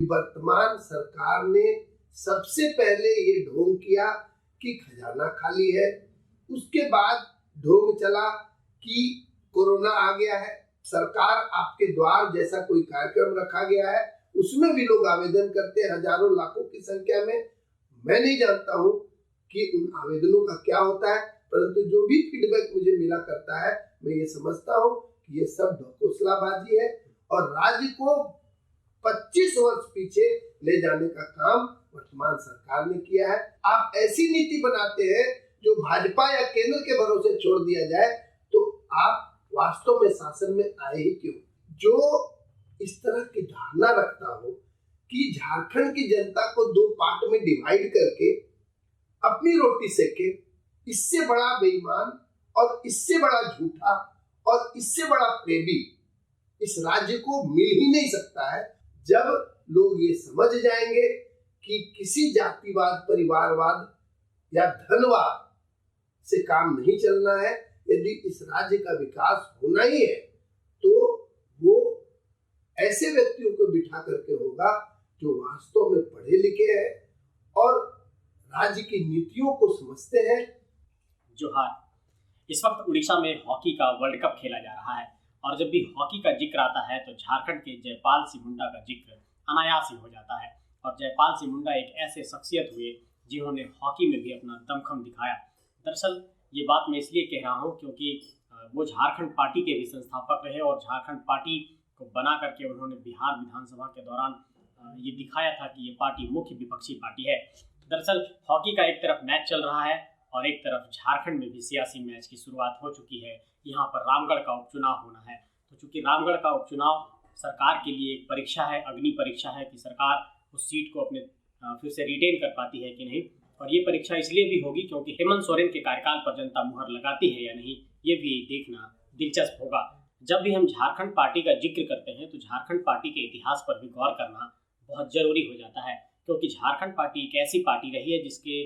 वर्तमान सरकार ने सबसे पहले ये ढोंग किया कि खजाना खाली है, उसके बाद ढोंग चला कि कोरोना आ गया है, सरकार आपके द्वार जैसा कोई कार्यक्रम रखा गया है, उसमें भी लोग आवेदन करते हैं हजारों लाखों की संख्या में। मैं नहीं जानता हूँ कि उन आवेदनों का क्या होता है, परंतु जो भी फीडबैक मुझे मिला करता है, मैं ये समझता हूँ कि ये सब ढकोसलाबाजी है और राज्य को 25 वर्ष पीछे ले जाने का काम वर्तमान सरकार ने किया है। आप ऐसी नीति बनाते हैं जो भाजपा या केंद्र के भरोसे छोड़ दिया जाए तो आप वास्तव में शासन में आए ही क्यों? जो इस तरह की धारणा रखता हो कि झारखंड की जनता को दो पार्ट में डिवाइड करके अपनी रोटी सेके, इससे बड़ा बेईमान और इससे बड़ा झूठा और इससे बड़ा प्रेमी इस राज्य को मिल ही नहीं सकता है। जब लोग ये समझ जाएंगे कि किसी जातिवाद, परिवारवाद या धनवाद से काम नहीं चलना है, यदि इस राज्य का विकास होना ही है तो वो ऐसे व्यक्तियों को बिठा करके होगा जो वास्तव में पढ़े लिखे हैं और राज्य की नीतियों को समझते हैं। जोहार। इस वक्त उड़ीसा में हॉकी का वर्ल्ड कप खेला जा रहा है और जब भी हॉकी का जिक्र आता है तो झारखंड के जयपाल सिंह मुंडा का जिक्र अनायास ही हो जाता है। और जयपाल सिंह मुंडा एक ऐसे शख्सियत हुए जिन्होंने हॉकी में भी अपना दमखम दिखाया। दरअसल ये बात मैं इसलिए कह रहा हूँ क्योंकि वो झारखंड पार्टी के भी संस्थापक रहे और झारखंड पार्टी को बना करके उन्होंने बिहार विधानसभा के दौरान ये दिखाया था कि ये पार्टी मुख्य विपक्षी पार्टी है। दरअसल हॉकी का एक तरफ मैच चल रहा है और एक तरफ झारखंड में भी सियासी मैच की शुरुआत हो चुकी है। यहाँ पर रामगढ़ का उपचुनाव होना है, तो चूंकि रामगढ़ का उपचुनाव सरकार के लिए एक परीक्षा है, अग्नि परीक्षा है कि सरकार उस सीट को अपने फिर से रिटेन कर पाती है कि नहीं। और ये परीक्षा इसलिए भी होगी क्योंकि हेमंत सोरेन के कार्यकाल पर जनता मुहर लगाती है या नहीं, ये भी देखना दिलचस्प होगा। जब भी हम झारखंड पार्टी का जिक्र करते हैं तो झारखंड पार्टी के इतिहास पर भी गौर करना बहुत जरूरी हो जाता है, क्योंकि झारखंड पार्टी एक ऐसी पार्टी रही है जिसके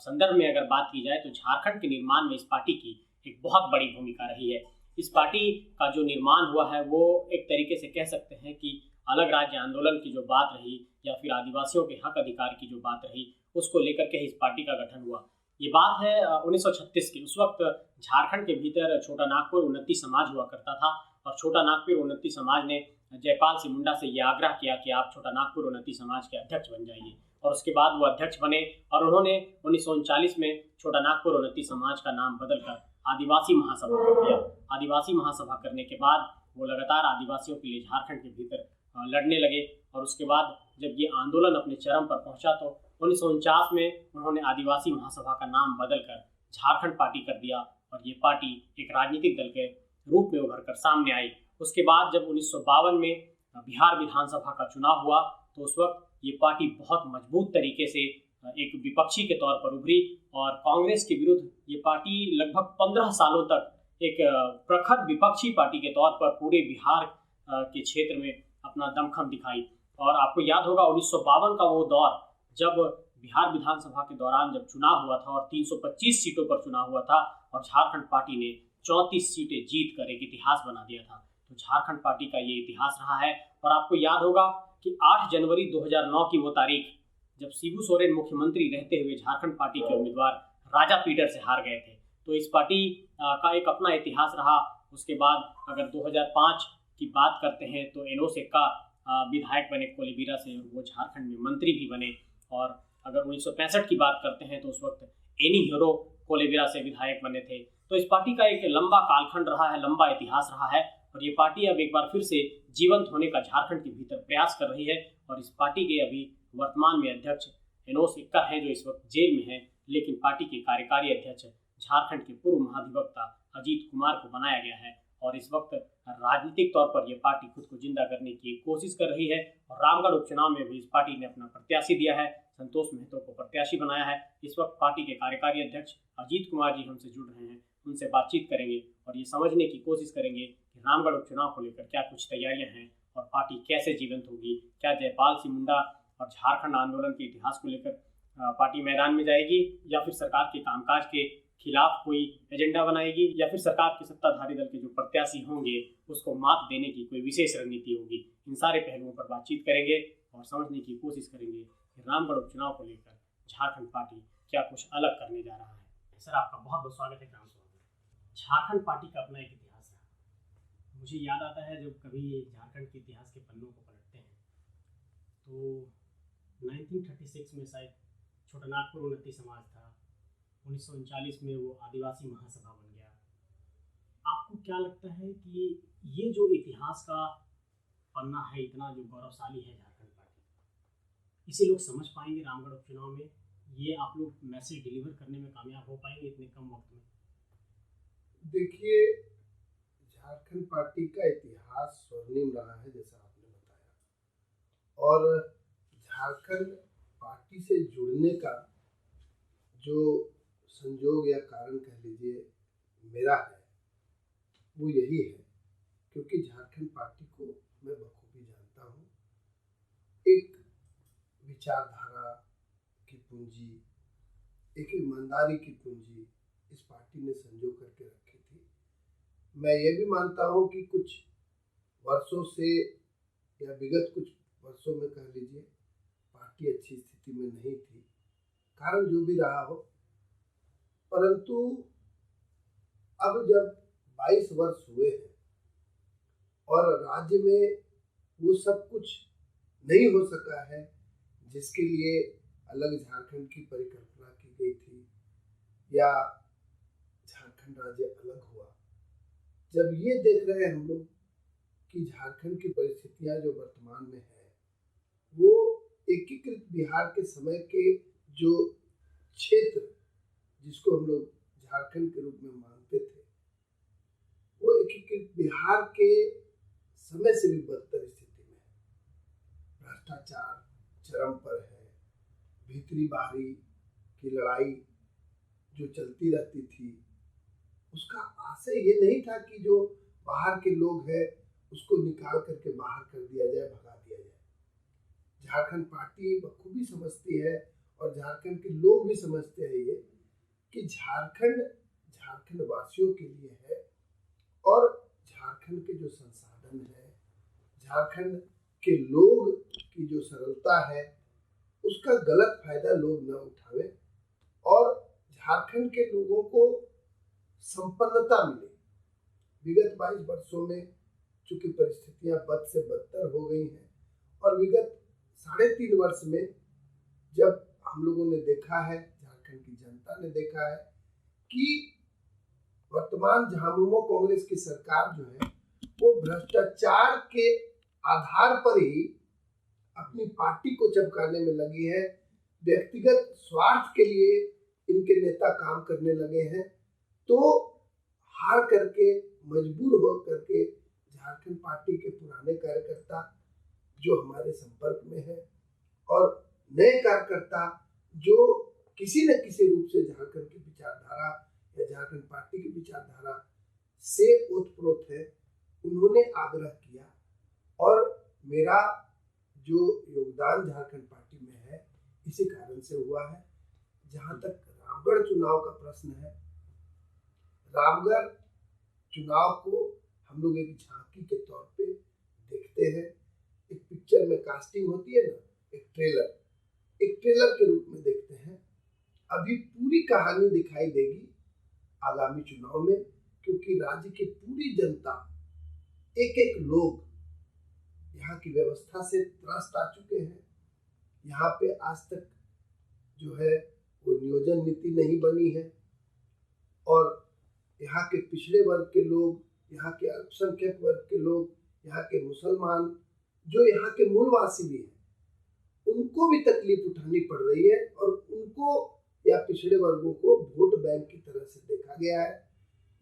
संदर्भ में अगर बात की जाए तो झारखंड के निर्माण में इस पार्टी की एक बहुत बड़ी भूमिका रही है। इस पार्टी का जो निर्माण हुआ है वो एक तरीके से कह सकते हैं कि अलग राज्य आंदोलन की जो बात रही या फिर आदिवासियों के हक अधिकार की जो बात रही, उसको लेकर के इस पार्टी का गठन हुआ। ये बात है 1936 की। उस वक्त झारखंड के भीतर छोटा नागपुर उन्नति समाज हुआ करता था और छोटा नागपुर उन्नति समाज ने जयपाल सिंह मुंडा से ये आग्रह किया कि आप छोटा नागपुर उन्नति समाज के अध्यक्ष बन जाइए, और उसके बाद वो अध्यक्ष बने और उन्होंने 1939 में छोटा नागपुर उन्नति समाज का नाम बदलकर आदिवासी महासभा कर दिया। आदिवासी महासभा करने के बाद वो लगातार आदिवासियों के लिए झारखंड के भीतर लड़ने लगे और उसके बाद जब ये आंदोलन अपने चरम पर पहुंचा तो 1949 में उन्होंने आदिवासी महासभा का नाम बदलकर झारखंड पार्टी कर दिया और ये पार्टी एक राजनीतिक दल के रूप में उभर कर सामने आई। उसके बाद जब 1952 में बिहार विधानसभा का चुनाव हुआ तो उस वक्त ये पार्टी बहुत मजबूत तरीके से एक विपक्षी के तौर पर उभरी और कांग्रेस के विरुद्ध ये पार्टी लगभग 15 सालों तक एक प्रखर विपक्षी पार्टी के तौर पर पूरे बिहार के क्षेत्र में अपना दमखम दिखाई। और आपको याद होगा 1952 का वो दौर जब बिहार विधानसभा के दौरान जब चुनाव हुआ था और 325 सीटों पर चुनाव हुआ था और झारखंड पार्टी ने 34 सीटें जीत कर एक इतिहास बना दिया था। तो झारखंड पार्टी का ये इतिहास रहा है। और आपको याद होगा कि 8 जनवरी 2009 की वो तारीख जब शिबू सोरेन मुख्यमंत्री रहते हुए झारखंड पार्टी के उम्मीदवार राजा पीटर से हार गए थे। तो इस पार्टी का एक अपना इतिहास रहा। उसके बाद अगर 2005 की बात करते हैं तो एनोस एक्का विधायक बने कोलेबिरा से, वो झारखंड में मंत्री भी बने। और अगर 1965 की बात करते हैं तो उस वक्त एनी हीरो कोलेबिरा से विधायक बने थे। तो इस पार्टी का एक लंबा कालखंड रहा है, लंबा इतिहास रहा है और ये पार्टी अब एक बार फिर से जीवंत होने का झारखंड के भीतर प्रयास कर रही है। और इस पार्टी के अभी वर्तमान में अध्यक्ष एनोस एक्का है जो इस वक्त जेल में है, लेकिन पार्टी के कार्यकारी अध्यक्ष झारखंड के पूर्व महाधिवक्ता अजीत कुमार को बनाया गया है। और इस वक्त राजनीतिक तौर पर यह पार्टी खुद को जिंदा करने की कोशिश कर रही है और रामगढ़ उपचुनाव में भी इस पार्टी ने अपना प्रत्याशी दिया है, संतोष महतो को प्रत्याशी बनाया है। इस वक्त पार्टी के कार्यकारी अध्यक्ष अजीत कुमार जी हमसे जुड़ रहे हैं, उनसे बातचीत करेंगे और ये समझने की कोशिश करेंगे कि रामगढ़ उपचुनाव को लेकर क्या कुछ तैयारियां हैं और पार्टी कैसे जीवंत होगी। क्या जयपाल सिंह मुंडा और झारखंड आंदोलन के इतिहास को लेकर पार्टी मैदान में जाएगी या फिर सरकार के कामकाज के खिलाफ कोई एजेंडा बनाएगी या फिर सरकार के सत्ताधारी दल के जो प्रत्याशी होंगे उसको मात देने की कोई विशेष रणनीति होगी। इन सारे पहलुओं पर बातचीत करेंगे। और समझने की कोशिश करेंगे कि रामगढ़ उपचुनाव को लेकर झारखंड पार्टी क्या कुछ अलग करने जा रहा है। सर, आपका बहुत बहुत स्वागत है ग्राम सभा में। झारखंड पार्टी का अपना एक इतिहास है। मुझे याद आता है जब कभी झारखंड के इतिहास के पन्नों को पलटते हैं तो 1936 में शायद छोटानागपुर उन्नति समाज था, 1939 में वो आदिवासी महासभा बन गया। आपको क्या लगता है कि ये जो इतिहास का पन्ना है, इतना जो गौरवशाली है झारखंड पार्टी, इसे लोग समझ पाएंगे रामगढ़ उपचुनाव में? ये आप लोग मैसेज डिलीवर करने में कामयाब हो पाएंगे इतने कम वक्त में? देखिए, झारखंड पार्टी का इतिहास स्वर्णिम रहा है जैसा आपने बताया, और झारखंड पार्टी से जुड़ने का जो संजोग या कारण कह लीजिए मेरा है, वो यही है क्योंकि झारखंड पार्टी को मैं बखूबी जानता हूँ। एक विचारधारा की पूंजी, एक ईमानदारी की पूंजी इस पार्टी ने संजो करके रखी थी। मैं ये भी मानता हूँ कि कुछ वर्षों से या विगत कुछ वर्षों में कह लीजिए पार्टी अच्छी स्थिति में नहीं थी, कारण जो भी रहा हो, परंतु अब जब 22 वर्ष हुए हैं और राज्य में वो सब कुछ नहीं हो सका है जिसके लिए अलग झारखंड की परिकल्पना की गई थी या झारखंड राज्य अलग हुआ, जब ये देख रहे हैं हम लोग कि झारखंड की परिस्थितियां जो वर्तमान में है वो एकीकृत बिहार के समय के जो क्षेत्र जिसको हम लोग झारखंड के रूप में मानते थे, वो एकीकृत बिहार के समय से भी बदतर स्थिति में है। भ्रष्टाचार चरम पर है, भीतरी बाहरी की लड़ाई जो चलती रहती थी, उसका आशय ये नहीं था कि जो बाहर के लोग हैं उसको निकाल करके बाहर कर दिया जाए, भगा दिया जाए। झारखंड पार्टी बखूबी समझती है और झारखंड के लोग भी समझते हैं ये कि झारखंड वासियों के लिए है और झारखंड के जो संसाधन है, झारखंड के लोग की जो सरलता है, उसका गलत फायदा लोग न उठावे और झारखंड के लोगों को संपन्नता मिले। विगत 22 वर्षों में चूंकि परिस्थितियां बद से बदतर हो गई हैं और विगत 3.5 वर्ष में जब हम लोगों ने देखा है, झारखंड की जनता ने देखा है कि वर्तमान झामुमो कांग्रेस की सरकार जो है वो भ्रष्टाचार के आधार पर ही अपनी पार्टी को चमकाने में लगी है, व्यक्तिगत स्वार्थ के लिए इनके नेता काम करने लगे हैं, तो हार करके मजबूर हो करके झारखंड पार्टी के पुराने कार्यकर्ता जो हमारे संपर्क में है और नए कार्यकर्ता जो किसी न किसी रूप से झारखंड की विचारधारा या झारखंड पार्टी की विचारधारा से ओतप्रोत है, उन्होंने आग्रह किया और मेरा जो योगदान झारखंड पार्टी में है इसी कारण से हुआ है। जहां तक रामगढ़ चुनाव का प्रश्न है, रामगढ़ चुनाव को हम लोग एक झांकी के तौर पे देखते हैं। एक पिक्चर में कास्टिंग होती है ना, एक ट्रेलर के रूप में देखते हैं। अभी पूरी कहानी दिखाई देगी आगामी चुनाव में, क्योंकि राज्य की पूरी जनता, एक एक लोग यहाँ की व्यवस्था से त्रस्त आ चुके हैं। यहाँ पे आज तक जो है वो नियोजन नीति नहीं बनी है और यहाँ के पिछड़े वर्ग के लोग, यहाँ के अल्पसंख्यक वर्ग के लोग, यहाँ के मुसलमान जो यहाँ के मूलवासी भी हैं, उनको भी तकलीफ उठानी पड़ रही है और उनको या पिछड़े वर्गों को वोट बैंक की तरह से देखा गया है।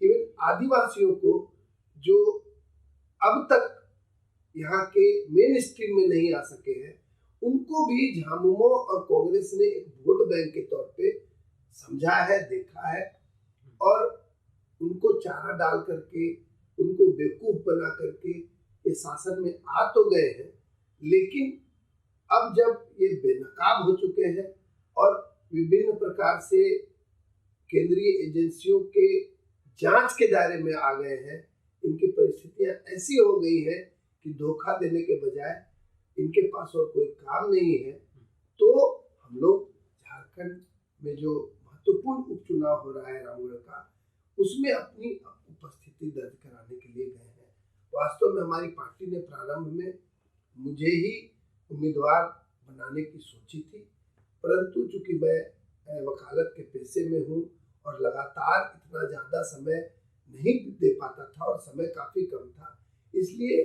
इवन आदिवासियों को जो अब तक यहाँ के मेन स्ट्रीम में नहीं आ सके हैं, उनको भी झामुमो और कांग्रेस ने एक वोट बैंक के तौर पे समझा है, देखा है और उनको चारा डाल करके, उनको बेवकूफ बना करके ये शासन में आ तो गए हैं, लेकिन अब जब ये बेनकाब हो चुके हैं और विभिन्न प्रकार से केंद्रीय एजेंसियों के जांच के दायरे में आ गए हैं, इनकी परिस्थितियां ऐसी हो गई है कि धोखा देने के बजाय इनके पास और कोई काम नहीं है, तो हम लोग झारखंड में जो महत्वपूर्ण उपचुनाव हो रहा है रामगढ़ का, उसमें अपनी उपस्थिति दर्ज कराने के लिए गए हैं। वास्तव में हमारी पार्टी ने प्रारंभ में मुझे ही उम्मीदवार बनाने की सोची थी, परंतु चूंकि मैं वकालत के पेशे में हूँ और लगातार इतना ज़्यादा समय नहीं दे पाता था और समय काफ़ी कम था, इसलिए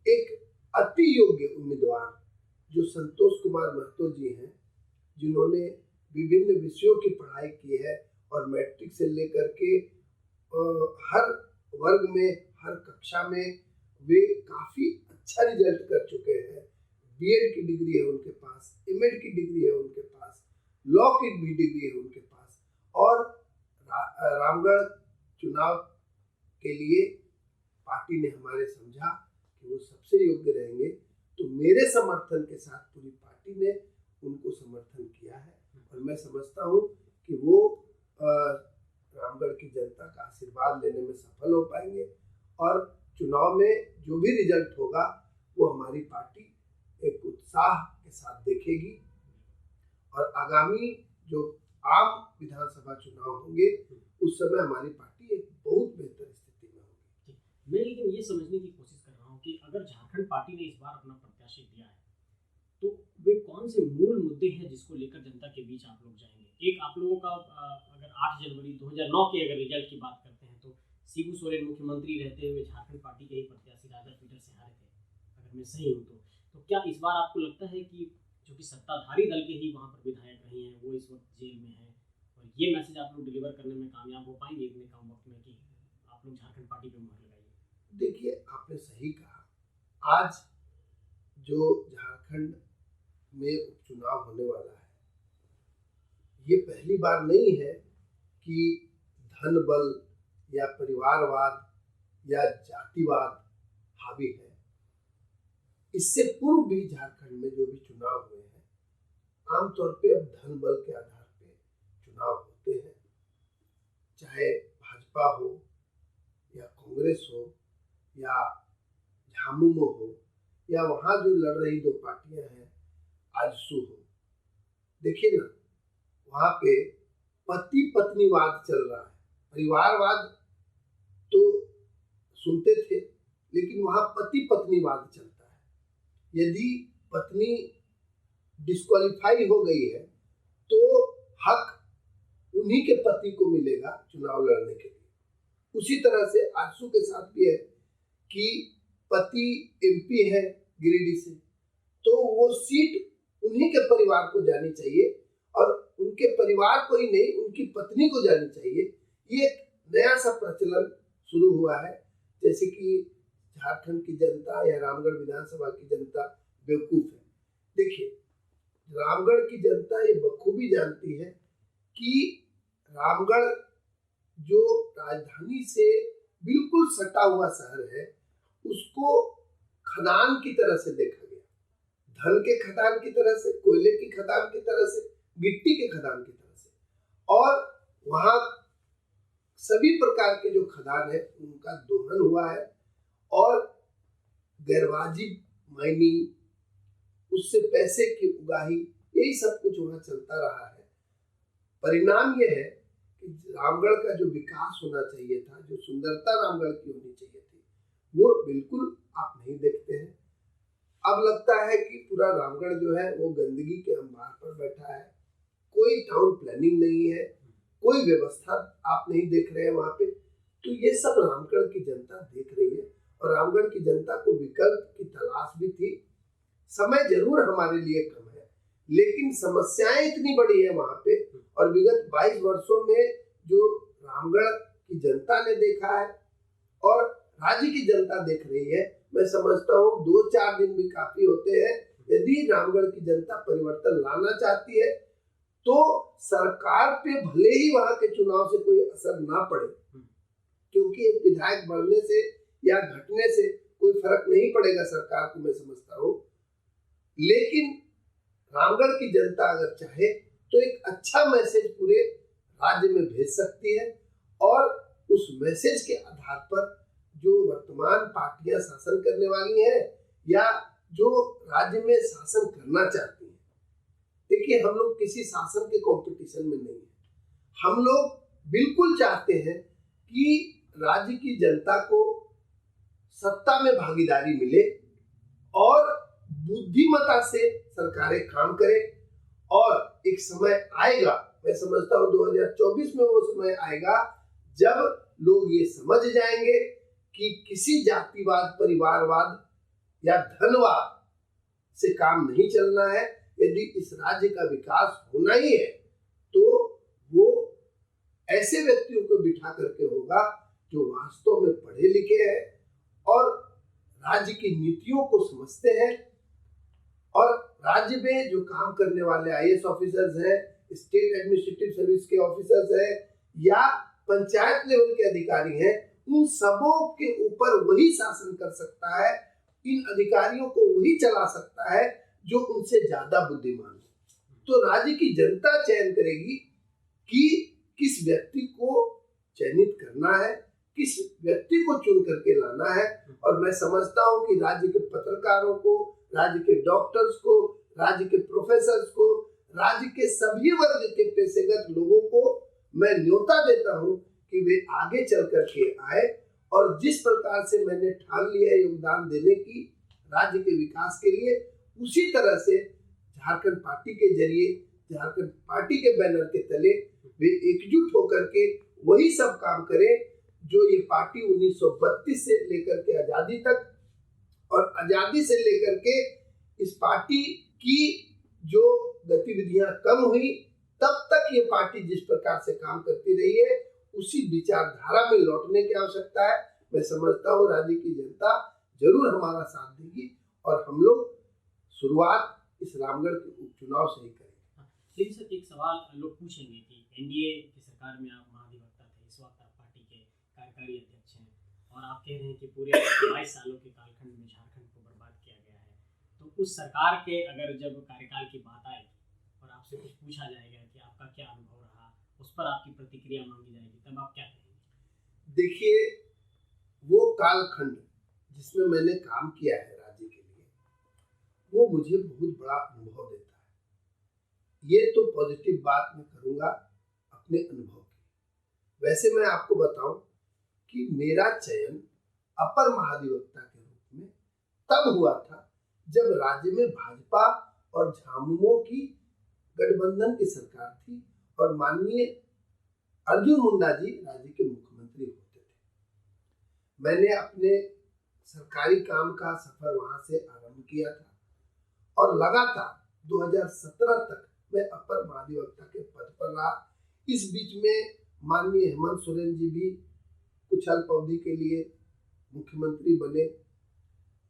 एक अति योग्य उम्मीदवार जो संतोष कुमार महतो जी हैं, जिन्होंने विभिन्न विषयों की पढ़ाई की है और मैट्रिक से लेकर के हर वर्ग में, हर कक्षा में वे काफ़ी अच्छा रिजल्ट कर चुके हैं। बीएड की डिग्री है उनके पास, एमएड की डिग्री है उनके पास, लॉ की भी डिग्री है उनके पास, और रामगढ़ चुनाव के लिए पार्टी ने हमारे समझा कि वो सबसे योग्य रहेंगे, तो मेरे समर्थन के साथ पूरी पार्टी ने उनको समर्थन किया है। और मैं समझता हूँ कि वो रामगढ़ की जनता का आशीर्वाद लेने में सफल हो पाएंगे और चुनाव में जो भी रिजल्ट होगा वो हमारी पार्टी एक उत्साह के साथ देखेगी। और आगामी जो आम विधानसभा चुनाव होंगे उस समय हमारी पार्टी एक बहुत बेहतर स्थिति में होगी। मैं लेकिन ये समझने की कोशिश कर रहा हूँ कि अगर झारखंड पार्टी ने इस बार अपना प्रत्याशी दिया है तो वे कौन से मूल मुद्दे हैं जिसको लेकर जनता के बीच आप लोग जाएंगे? एक आप लोगों का अगर 8 जनवरी 2009 के अगर रिजल्ट की बात करते हैं तो शिबू सोरेन मुख्यमंत्री रहते हुए झारखंड पार्टी के ही प्रत्याशी राजा पीटर से हारे थे, अगर मैं सही हूँ तो क्या इस बार आपको लगता है कि जो कि सत्ताधारी दल के ही वहाँ पर विधायक रहे हैं वो इस वक्त जेल में हैं और ये मैसेज आप लोग डिलीवर करने में कामयाब हो पाएंगे इतने कम वक्त में कि आप लोग झारखंड पार्टी पे मुहर लगाइए? देखिए, आपने सही कहा। आज जो झारखंड में उपचुनाव होने वाला है, ये पहली बार नहीं है कि धन बल या परिवारवाद या जातिवाद हावी है। इससे पूर्व भी झारखंड में जो भी चुनाव हुए हैं, आमतौर पे अब धन बल के आधार पे चुनाव होते हैं, चाहे भाजपा हो या कांग्रेस हो या झामुमो हो या वहाँ जो लड़ रही दो पार्टियां हैं आजसू हो। देखिए ना, वहाँ पे पति पत्नीवाद चल रहा है। परिवारवाद तो सुनते थे, लेकिन वहाँ पति पत्नीवाद चलता है। यदि पत्नी डिस्क्वालीफाई हो गई है तो हक उन्हीं के पति को मिलेगा चुनाव लड़ने के लिए। उसी तरह से आजसू के साथ भी है कि पति एमपी है गिरिडीह से, तो वो सीट उन्हीं के परिवार को जानी चाहिए और उनके परिवार को ही नहीं, उनकी पत्नी को जानी चाहिए। ये एक नया सा प्रचलन शुरू हुआ है। जैसे कि झारखंड की जनता या रामगढ़ विधानसभा की जनता बेवकूफ है। देखिए, रामगढ़ की जनता ये बखूबी जानती है कि रामगढ़ जो राजधानी से बिल्कुल सटा हुआ शहर है, उसको खदान की तरह से देखा गया। धन के खदान की तरह से, कोयले की खदान की तरह से, गिट्टी के खदान की तरह से, और वहाँ सभी प्रकार के जो खदान है उनका दोहन हुआ है और गैरवाजिब माइनिंग, उससे पैसे की उगाही, यही सब कुछ वहाँ चलता रहा है। परिणाम यह है कि रामगढ़ का जो विकास होना चाहिए था, जो सुंदरता रामगढ़ की होनी चाहिए थी, वो बिल्कुल आप नहीं देखते हैं। अब लगता है कि पूरा रामगढ़ जो है वो गंदगी के अंबार पर बैठा है। कोई टाउन प्लानिंग नहीं है, कोई व्यवस्था आप नहीं देख रहे हैं वहाँ पे। तो ये सब रामगढ़ की जनता देख रही है और रामगढ़ की जनता को विकल्प की तलाश भी थी। समय जरूर हमारे लिए कम है, लेकिन समस्याएं इतनी बड़ी है वहाँ पे, और विगत 22 वर्षों में जो रामगढ़ की जनता ने देखा है और राज्य की जनता देख रही है, मैं समझता हूँ 2-4 दिन भी काफी होते हैं। यदि रामगढ़ की जनता परिवर्तन लाना चाहती है तो सरकार पे भले ही वहां के चुनाव से कोई असर ना पड़े, क्योंकि एक विधायक बढ़ने से या घटने से कोई फर्क नहीं पड़ेगा सरकार को, मैं समझता हूँ। लेकिन रामगढ़ की जनता अगर चाहे तो एक अच्छा मैसेज पूरे राज्य में भेज सकती है और उस मैसेज के आधार पर जो वर्तमान पार्टियां शासन करने वाली हैं या जो राज्य में शासन करना चाहती हैं। देखिए, हम लोग किसी शासन के कंपटीशन में नहीं है। हम लोग बिल्कुल चाहते हैं कि राज्य की जनता को सत्ता में भागीदारी मिले और बुद्धिमत्ता से सरकारें काम करें। और एक समय आएगा, मैं समझता हूँ 2024 में वो समय आएगा जब लोग ये समझ जाएंगे कि किसी जातिवाद, परिवारवाद या धनवाद से काम नहीं चलना है। यदि इस राज्य का विकास होना ही है तो वो ऐसे व्यक्तियों को बिठा करके होगा जो वास्तव में पढ़े लिखे हैं और राज्य की नीतियों को समझते हैं। और राज्य में जो काम करने वाले आईएएस ऑफिसर्स हैं, स्टेट एडमिनिस्ट्रेटिव सर्विस के ऑफिसर्स हैं या पंचायत लेवल के अधिकारी हैं, उन सबों के ऊपर वही शासन कर सकता है। इन अधिकारियों को वही चला सकता है जो उनसे ज्यादा बुद्धिमान है। तो राज्य की जनता चयन करेगी कि किस व्यक्ति को चयनित करना है, किस व्यक्ति को चुन करके लाना है। और मैं समझता हूँ कि राज्य के पत्रकारों को, राज्य के डॉक्टर्स को, राज्य के प्रोफेसर्स को, राज्य के सभी वर्ग के पेशेगत लोगों को मैं न्योता देता हूँ कि वे आगे चल करके आए। और जिस प्रकार से मैंने ठान लिया है योगदान देने की राज्य के विकास के लिए, उसी तरह से झारखंड पार्टी के जरिए, झारखंड पार्टी के बैनर के तले वे एकजुट होकर के वही सब काम करें जो ये पार्टी 1932 से लेकर के आजादी तक और आजादी से लेकर के इस पार्टी की जो गतिविधियां कम हुई तब तक ये पार्टी जिस प्रकार से काम करती रही है, उसी विचारधारा में लौटने की आवश्यकता है। मैं समझता हूँ राज्य की जनता जरूर हमारा साथ देगी और हम लोग शुरुआत इस रामगढ़ के उपचुनाव से ही करेंगे। लेकिन सर, एक सवाल लोग पूछेंगे कि एनडीए की सरकार में आप महाधिवक्ता थे, इस वक्त आप पार्टी के कार्यकारी अध्यक्ष हैं और आप कह रहे हैं कि पूरे 22 सालों के कालखंड में झारखंड को बर्बाद किया गया है। तो उस सरकार के अगर जब कार्यकाल की बात आएगी और आपसे कुछ पूछा जाएगा कि आपका क्या अनुभव रहा, उस पर आपकी प्रतिक्रिया मांगी जाएगी, तब आप क्या कहेंगे? देखिए, वो कालखंड जिसमें मैंने काम किया है राज्य के लिए, वो मुझे बहुत बड़ा अनुभव देता है। ये तो पॉजिटिव बात मैं करूंगा अपने अनुभव की। वैसे मैं आपको बताऊं कि मेरा चयन अपर महाधिवक्ता के रूप में तब हुआ था जब राज्य में भाजपा और झामुमो की गठबंधन की सरकार थी और माननीय अर्जुन मुंडा जी राज्य के मुख्यमंत्री होते थे। मैंने अपने सरकारी काम का सफर वहां से आरंभ किया था और लगातार 2017 तक मैं अपर महाधिवक्ता के पद पर रहा। इस बीच में माननीय हेमंत सोरेन जी भी कुछ अल्प अवधि के लिए मुख्यमंत्री बने,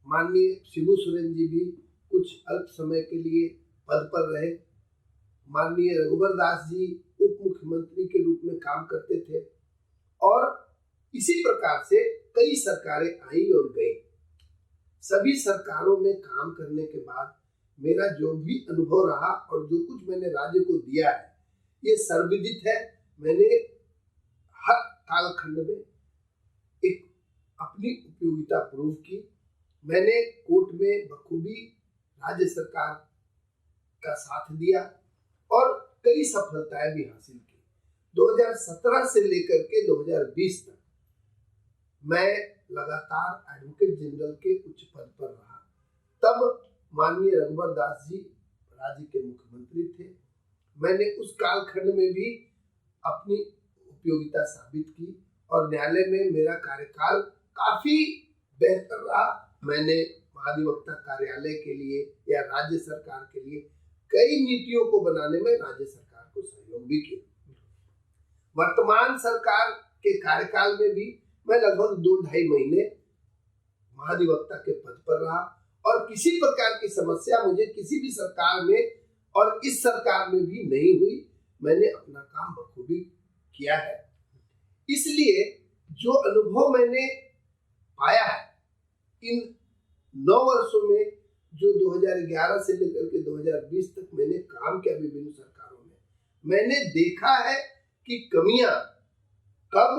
माननीय शिबू सोरेन जी भी कुछ अल्प समय के लिए पद पर रहे, माननीय रघुबर दास जी उप मुख्यमंत्री के रूप में काम करते थे और इसी प्रकार से कई सरकारें आई और गई। सभी सरकारों में काम करने के बाद मेरा जो भी अनुभव रहा और जो कुछ मैंने राज्य को दिया है, ये सर्वविदित है। मैंने हर कालखंड में एक अपनी उपयोगिता प्रूव की। मैंने कोर्ट में बखूबी राज्य सरकार का साथ दिया और कई सफलताएं भी हासिल की। 2017 से लेकर के 2020 तक मैं लगातार एडवोकेट जनरल के उच्च पद पर रहा। तब माननीय रघुबर दास जी राज्य के मुख्यमंत्री थे। मैंने उस कालखंड में भी अपनी उपयोगिता साबित की और न्यायालय में मेरा कार्यकाल काफी बेहतर रहा। मैंने महाधिवक्ता कार्यालय के लिए या राज्य सरकार के लिए कई नीतियों को बनाने में राज्य सरकार को सहयोग भी किया। वर्तमान सरकार के कार्यकाल में भी मैं लगभग 2-2.5 महीने महाधिवक्ता के पद पर रहा और किसी प्रकार की समस्या मुझे किसी भी सरकार में और इस सरकार में भी नहीं हुई। मैंने अपना काम बखूबी किया है। इसलिए जो अनुभव मैंने पाया है इन 9 वर्षों में, जो 2011 से लेकर के 2020 तक मैंने काम किया विभिन्न सरकारों में, मैंने देखा है कि कमियां कब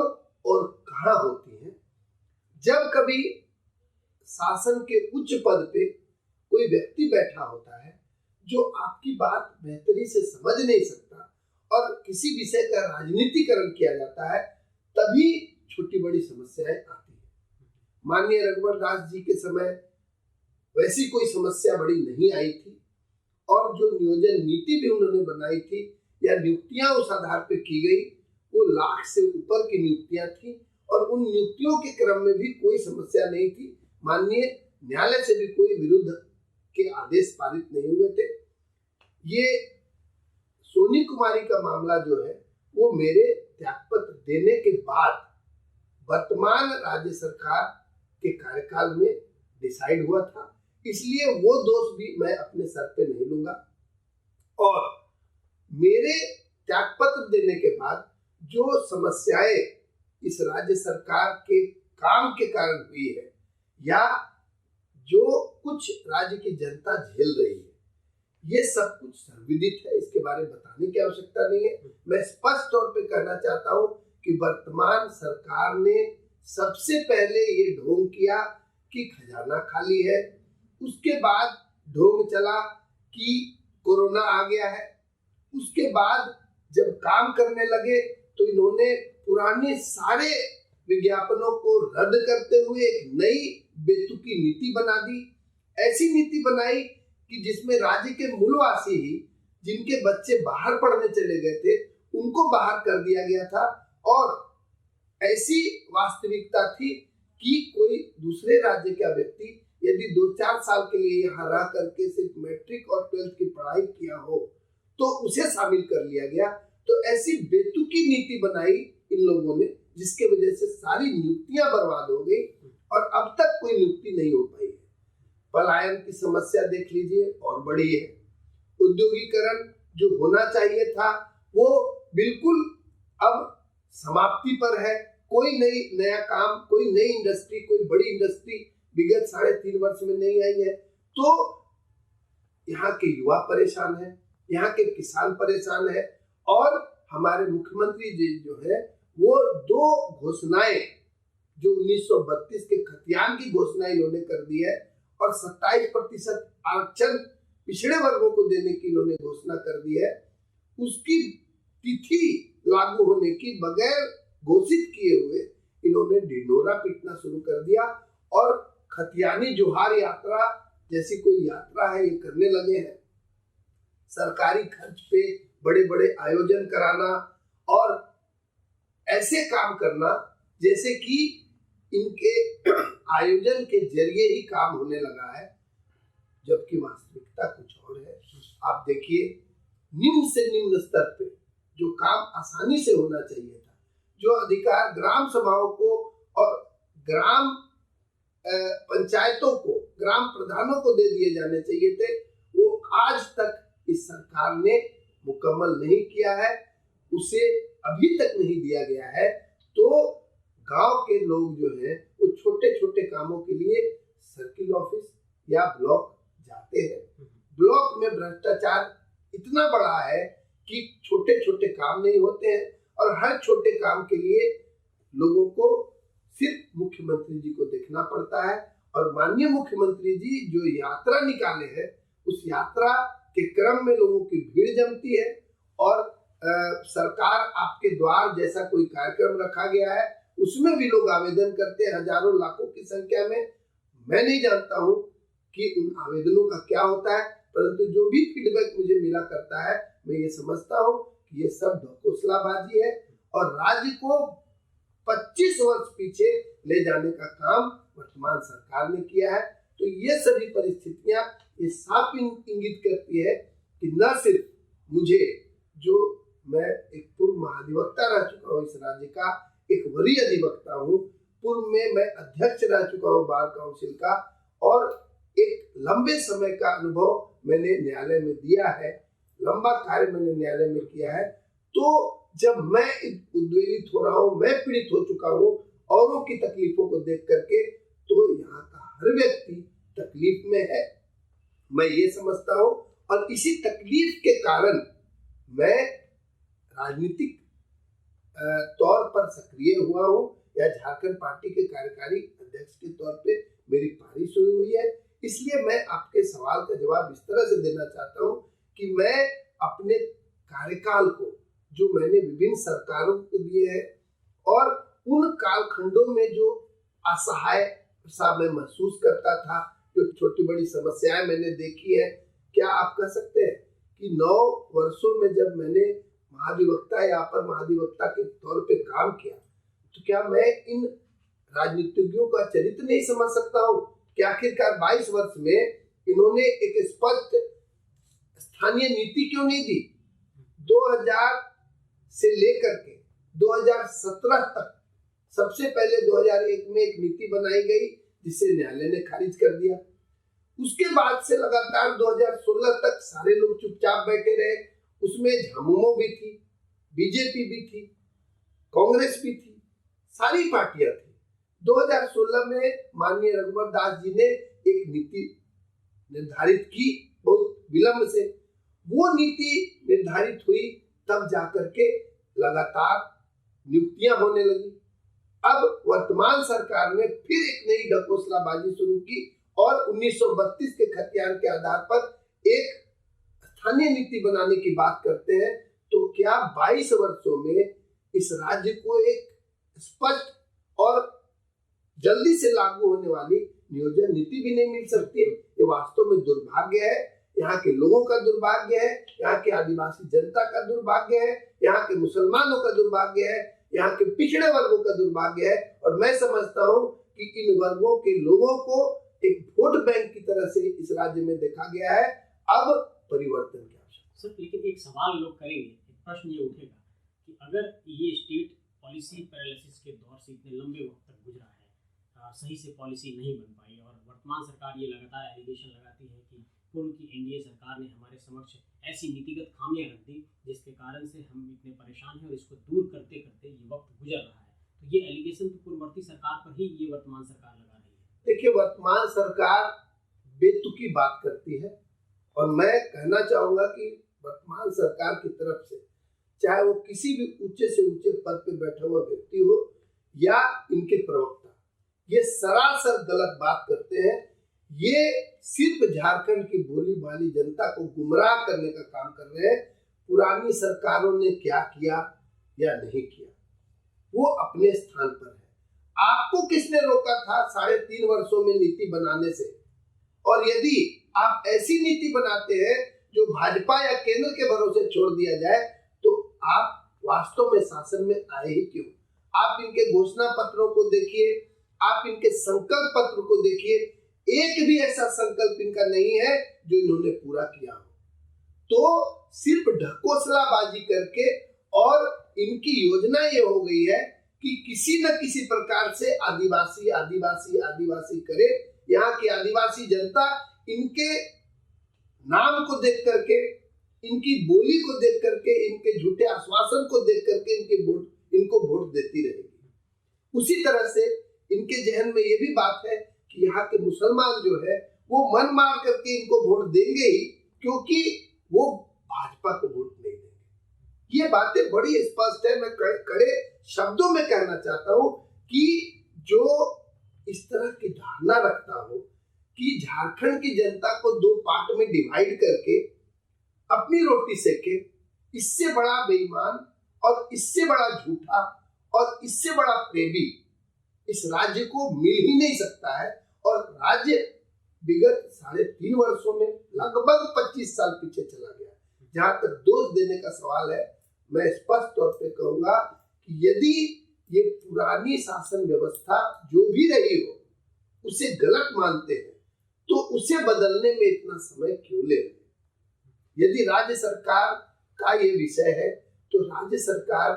और कहां होती हैं। जब कभी शासन के उच्च पद पे कोई व्यक्ति बैठा होता है जो आपकी बात बेहतरी से समझ नहीं सकता और किसी विषय का राजनीतिकरण किया जाता है, तभी छोटी बड़ी समस्याएं आती है। माननीय रघुवर दास जी के समय वैसी कोई समस्या बड़ी नहीं आई थी और जो नियोजन नीति भी उन्होंने बनाई थी या नियुक्तियां उस आधार पर की गई, वो लाख से ऊपर की नियुक्तियां थी और उन नियुक्तियों के क्रम में भी कोई समस्या नहीं थी। माननीय न्यायालय से भी कोई विरुद्ध के आदेश पारित नहीं हुए थे। ये सोनी कुमारी का मामला जो है वो मेरे त्यागपत्र देने के बाद वर्तमान राज्य सरकार के कार्यकाल में डिसाइड हुआ था, इसलिए वो दोष भी मैं अपने सर पे नहीं लूंगा। और मेरे त्यागपत्र देने के बाद जो समस्याएं इस राज्य सरकार के काम के कारण हुई है या जो कुछ राज्य की जनता झेल रही है, ये सब कुछ सर्वविदित है, इसके बारे में बताने की आवश्यकता नहीं है। मैं स्पष्ट तौर पे कहना चाहता हूं कि वर्तमान सरकार ने सबसे पहले ये ढोंग किया कि खजाना खाली है, उसके बाद ढोंग चला कि कोरोना आ गया है, उसके बाद जब काम करने लगे तो इन्होंने पुराने सारे विज्ञापनों को रद्द करते हुए एक नई बेतुकी नीति बना दी। ऐसी नीति बनाई कि जिसमें राज्य के मूलवासी ही जिनके बच्चे बाहर पढ़ने चले गए थे उनको बाहर कर दिया गया था और ऐसी वास्तविकता थी कि कोई दूसरे राज्य का व्यक्ति यदि 2-4 साल के लिए यहाँ रह करके सिर्फ मैट्रिक और 12th की पढ़ाई किया हो तो उसे शामिल कर लिया गया। तो ऐसी बेतुकी नीति बनाई इन लोगों ने जिसके वजह से सारी नियुक्तियां बर्बाद हो गई और अब तक कोई नियुक्ति नहीं हो पाई है। पलायन की समस्या देख लीजिए और बड़ी है। उद्योगीकरण जो होना चाहिए था वो बिल्कुल अब समाप्ति पर है। कोई नया काम, कोई नई इंडस्ट्री, कोई बड़ी इंडस्ट्री विगत 3.5 वर्ष में नहीं आई है। तो यहाँ के युवा परेशान है, यहाँ के किसान परेशान है और हमारे मुख्यमंत्री जी जो है वो 2 घोषणाएं जो 1932 के खतियान की घोषणा इन्होंने कर दी है और 27% आरक्षण पिछड़े वर्गों को देने की इन्होंने घोषणा कर दी है, उसकी तिथि लागू होने की बगैर घोषित किए हुए इन्होंने ढिंढोरा पीटना शुरू कर दिया और खतियानी जोहार यात्रा जैसी कोई यात्रा है ये करने लगे हैं। सरकारी खर्च पे बड़े बड़े आयोजन कराना और ऐसे काम करना जैसे कि इनके आयोजन के जरिए ही काम होने लगा है, जबकि वास्तविकता कुछ और है। आप देखिए, निम्न से निम्न स्तर पे जो काम आसानी से होना चाहिए था, जो अधिकार ग्राम सभाओं को और ग्राम पंचायतों को, ग्राम प्रधानों को दे दिए जाने चाहिए थे, वो आज तक इस सरकार ने मुकम्मल नहीं किया है, उसे अभी तक नहीं दिया गया है। तो गांव के लोग जो है वो छोटे छोटे कामों के लिए सर्किल ऑफिस या ब्लॉक जाते हैं। ब्लॉक में भ्रष्टाचार इतना बड़ा है कि छोटे छोटे काम नहीं होते हैं और हर छोटे काम के लिए लोगों को सिर्फ मुख्यमंत्री जी को देखना पड़ता है। और माननीय मुख्यमंत्री जी जो यात्रा निकाले हैं उस यात्रा के क्रम में लोगों की भीड़ जमती है और सरकार आपके द्वार जैसा कोई कार्यक्रम रखा गया है उसमें भी लोग आवेदन करते हैं हजारों लाखों की संख्या में। मैं नहीं जानता हूं कि उन आवेदनों का क्या होता है, परंतु जो भी फीडबैक मुझे मिला करता है मैं ये समझता हूं कि ये सब ढकोसलाबाजी है और राज्य को 25 वर्ष पीछे ले जाने का काम वर्तमान सरकार ने किया है। तो ये सभी परिस्थितियां ये साफ इंगित करती है कि न सिर्फ मुझे, जो मैं एक पूर्व महाधिवक्ता रह चुका हूँ, इस राज्य का एक वरीय अधिवक्ता हूँ, पूर्व में मैं अध्यक्ष रह चुका हूँ बार काउंसिल का और एक लंबे समय का अनुभव मैंने न्यायालय में दिया है, लंबा कार्य मैंने न्यायालय में किया है। तो जब मैं उद्वेलित हो रहा हूँ, मैं पीड़ित हो चुका हूँ औरों की तकलीफों को देख करके, तो यहाँ का हर व्यक्ति तकलीफ में है, मैं ये समझता हूँ। और इसी तकलीफ के कारण मैं राजनीतिक तौर पर सक्रिय हुआ हूँ या झारखंड पार्टी के कार्यकारी अध्यक्ष के तौर पे मेरी पारी शुरू हुई है। इसलिए मैं आपके सवाल का जवाब इस तरह से देना चाहता हूँ कि मैं अपने कार्यकाल को, जो मैंने विभिन्न सरकारों को दिए हैं, और उन कालखंडों में जो असहाय सा मैं महसूस करता था, जो छोटी बड़ी समस्याएं मैंने देखी है, क्या आप कह सकते हैं कि 9 वर्षों में जब मैंने महाधिवक्ता या अपर महाधिवक्ता के तौर पे काम किया, तो क्या मैं इन राजनीतिज्ञों का चरित्र नहीं समझ सकता हूँ कि आखिरकार 22 वर्ष में इन्होंने एक स्पष्ट स्थानीय नीति क्यों नहीं दी? 2000 से लेकर के 2017 तक, सबसे पहले 2001 में एक नीति बनाई गई जिसे न्यायालय ने खारिज कर दिया। उसके बाद से लगातार 2016 तक सारे लोग चुपचाप बैठे रहे। उसमें झामुमो भी थी, बीजेपी भी थी, कांग्रेस भी थी, सारी पार्टियां थी। 2016 में माननीय रघुवर दास जी ने एक नीति निर्धारित की, बहुत विलंब से। वो नीति निर्धारित हुई, तब जाकर के लगातार नियुक्तियां होने लगी। अब वर्तमान सरकार ने फिर एक नई ढकोसलाबाजी शुरू की और 1932 के खतियान के आधार पर एक स्थानीय नीति बनाने की बात करते हैं। तो क्या 22 वर्षों में इस राज्य को एक स्पष्ट और जल्दी से लागू होने वाली नियोजन नीति भी नहीं मिल सकती? ये वास्तव में दुर्भाग्य है, यहाँ के लोगों का दुर्भाग्य है, यहाँ के आदिवासी जनता का दुर्भाग्य है, यहाँ के मुसलमानों का दुर्भाग्य है, यहाँ के पिछड़े वर्गों का दुर्भाग्य है। और मैं समझता हूँ कि इन वर्गों के लोगों को एक वोट बैंक की तरह से इस राज्य में देखा गया है। अब परिवर्तन की आवश्यकता। सर, लेकिन एक सवाल लोग करेंगे, एक प्रश्न ये उठेगा कि अगर ये स्टेट पॉलिसी पैरालिसिस के दौर से इतने लंबे वक्त तक गुजरा है, सही से पॉलिसी नहीं बन पाई, और वर्तमान सरकार ये लगातार एलिगेशन लगाती है कि पूर्व की एनडीए सरकार ने हमारे समक्ष ऐसी नीतिगत खामियां रख दी जिसके कारण से हम इतने परेशान हैं और इसको दूर करते करते ये वक्त गुजर रहा है, तो ये एलिगेशन तो पूर्ववर्ती सरकार पर ही ये वर्तमान सरकार लगा रही है। देखिए, वर्तमान सरकार बेतुकी बात करती है, और मैं कहना चाहूंगा कि वर्तमान सरकार की तरफ से, चाहे वो किसी भी ऊंचे से ऊंचे पद पे बैठा हुआ व्यक्ति हो या इनके प्रवक्ता, ये सरासर गलत बात करते हैं। ये सिर्फ झारखंड की भोली भाली जनता को गुमराह करने का काम कर रहे हैं। पुरानी सरकारों ने क्या किया या नहीं किया, वो अपने स्थान पर है। आपको किसने रोका था 3.5 वर्षों में नीति बनाने से? और यदि आप ऐसी नीति बनाते हैं जो भाजपा या केंद्र के भरोसे छोड़ दिया जाए, तो आप वास्तव में शासन में आए ही क्यों? आप इनके घोषणा पत्रों को देखिए, आप इनके संकल्प पत्र को देखिए, एक भी ऐसा संकल्प इनका नहीं है जो इन्होंने पूरा किया हो। तो सिर्फ ढकोसलाबाजी करके, और इनकी योजना ये हो गई है कि किसी न किसी प्रकार से आदिवासी आदिवासी आदिवासी करे। यहाँ की आदिवासी जनता इनके नाम को देख करके, इनकी बोली को देख करके, इनके झूठे आश्वासन को देख करके इनको वोट देती रहेगी। उसी तरह से इनके जहन में ये भी बात है कि यहाँ के मुसलमान जो है वो मन मार करके इनको वोट देंगे ही, क्योंकि वो भाजपा को वोट नहीं देंगे। ये बातें बड़ी स्पष्ट है। मैं कड़े शब्दों में कहना चाहता हूँ कि जो इस तरह की धारणा रखता हो कि झारखंड की जनता को 2 पार्ट में डिवाइड करके अपनी रोटी सेके, इससे बड़ा बेईमान और इससे बड़ा झूठा और इससे बड़ा प्रेमी इस राज्य को मिल ही नहीं सकता है। और राज्य विगत 3.5 वर्षों में लगभग 25 साल पीछे चला गया। जहां तक दोष देने का सवाल है, मैं स्पष्ट तौर पे कहूंगा कि यदि ये पुरानी शासन व्यवस्था जो भी रही हो उसे गलत मानते हैं, तो उसे बदलने में इतना समय क्यों ले रहे हैं? यदि राज्य सरकार का ये विषय है, तो राज्य सरकार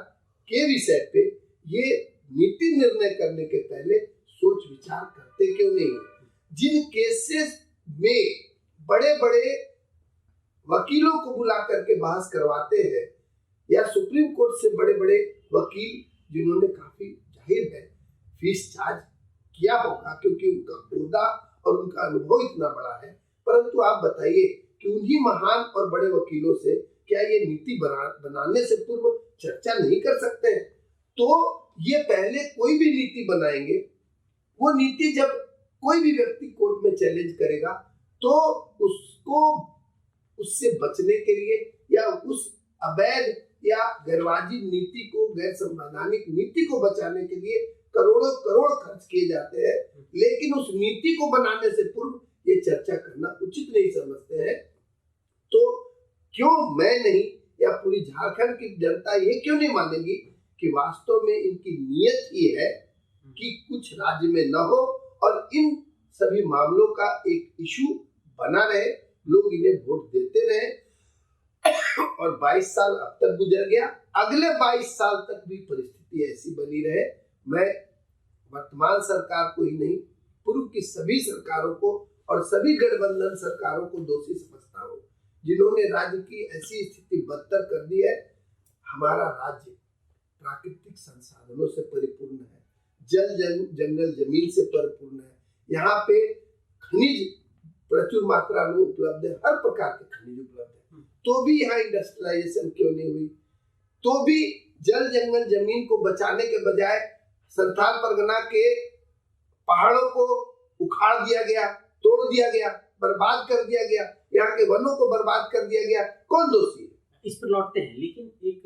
के विषय पे ये नीति निर्णय करने के पहले सोच विचार करते क्यों नहीं? जिन केसेस में बड़े बड़े वकीलों को बुला करके बहस करवाते हैं, या सुप्रीम कोर्ट से बड़े बड़े वकील जिन्होंने काफी जाहिर है फीस चार्ज किया होगा क्योंकि उनका ओहदा और उनका अनुभव इतना बड़ा है, परंतु आप बताइए कि उन्हीं महान और बड़े वकीलों से क्या ये नीति बनाने से पूर्व चर्चा नहीं कर सकते हैं? तो ये पहले कोई भी नीति बनाएंगे, वो नीति जब कोई भी व्यक्ति कोर्ट में चैलेंज करेगा तो उसको उससे बचने के लिए या उस अवैध या गैरवाजिब नीति को, गैर संवैधानिक नीति को बचाने के लिए करोड़ों करोड़ खर्च किए जाते हैं, लेकिन उस नीति को बनाने से पूर्व ये चर्चा करना उचित नहीं समझते हैं। तो क्यों मैं नहीं या पूरी झारखंड की जनता ये क्यों नहीं मानेगी कि वास्तव में इनकी नीयत ही है कि कुछ राज्य में न हो और इन सभी मामलों का एक इशू बना रहे, लोग इन्हें वोट देते रहे और 22 साल अब तक गुजर गया, अगले 22 साल तक भी परिस्थिति ऐसी बनी रहे। मैं वर्तमान सरकार को ही नहीं, पूर्व की सभी सरकारों को और सभी गठबंधन सरकारों को दोषी समझता हूँ, जिन्होंने राज्य की ऐसी स्थिति बदतर कर दी है। हमारा राज्य प्राकृतिक संसाधनों से परिपूर्ण है, जल जंगल जमीन से परिपूर्ण है, यहाँ पे खनिज प्रचुर मात्रा में उपलब्ध है, हर प्रकार के खनिज उपलब्ध है, तो भी यहाँ इंडस्ट्रियलाइजेशन क्यों नहीं हुई? तो भी जल जंगल जमीन को बचाने के बजाय संथाल परगना के पहाड़ों को उखाड़ दिया गया, तोड़ दिया गया, बर्बाद कर दिया गया, यहाँ के वनों को बर्बाद कर दिया गया। कौन दोषी है? इस पर लौटते हैं, लेकिन एक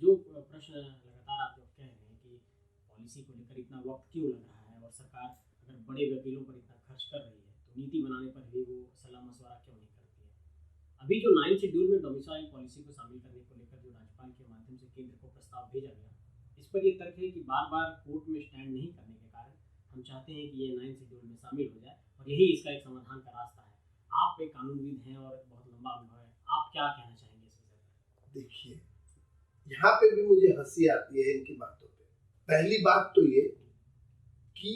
जो प्रश्न लगातार आप लोग कह रहे हैं कि पॉलिसी को लेकर इतना वक्त क्यों लग रहा है और सरकार अगर बड़े वकीलों पर इतना खर्च कर रही है तो नीति बनाने पर भी वो सलाह मशवरा क्यों नहीं करती है? अभी जो 9 शेड्यूल में डोमिसाइल पॉलिसी को शामिल करने को लेकर जो राज्यपाल के माध्यम से केंद्र को प्रस्ताव भेजा गया, इस पर यह तर्क है कि बार बार कोर्ट में स्टैंड नहीं करने के कारण हम चाहते हैं कि ये 9 शेड्यूल में शामिल हो जाए और यही इसका एक समाधान का रास्ता है। आप एक कानूनविद हैं और बहुत लंबा अनुभव है, आप क्या कहना चाहेंगे इस विषय पर? देखिए, यहाँ पे भी मुझे हंसी आती है इनकी बातों पे। पहली बात तो ये कि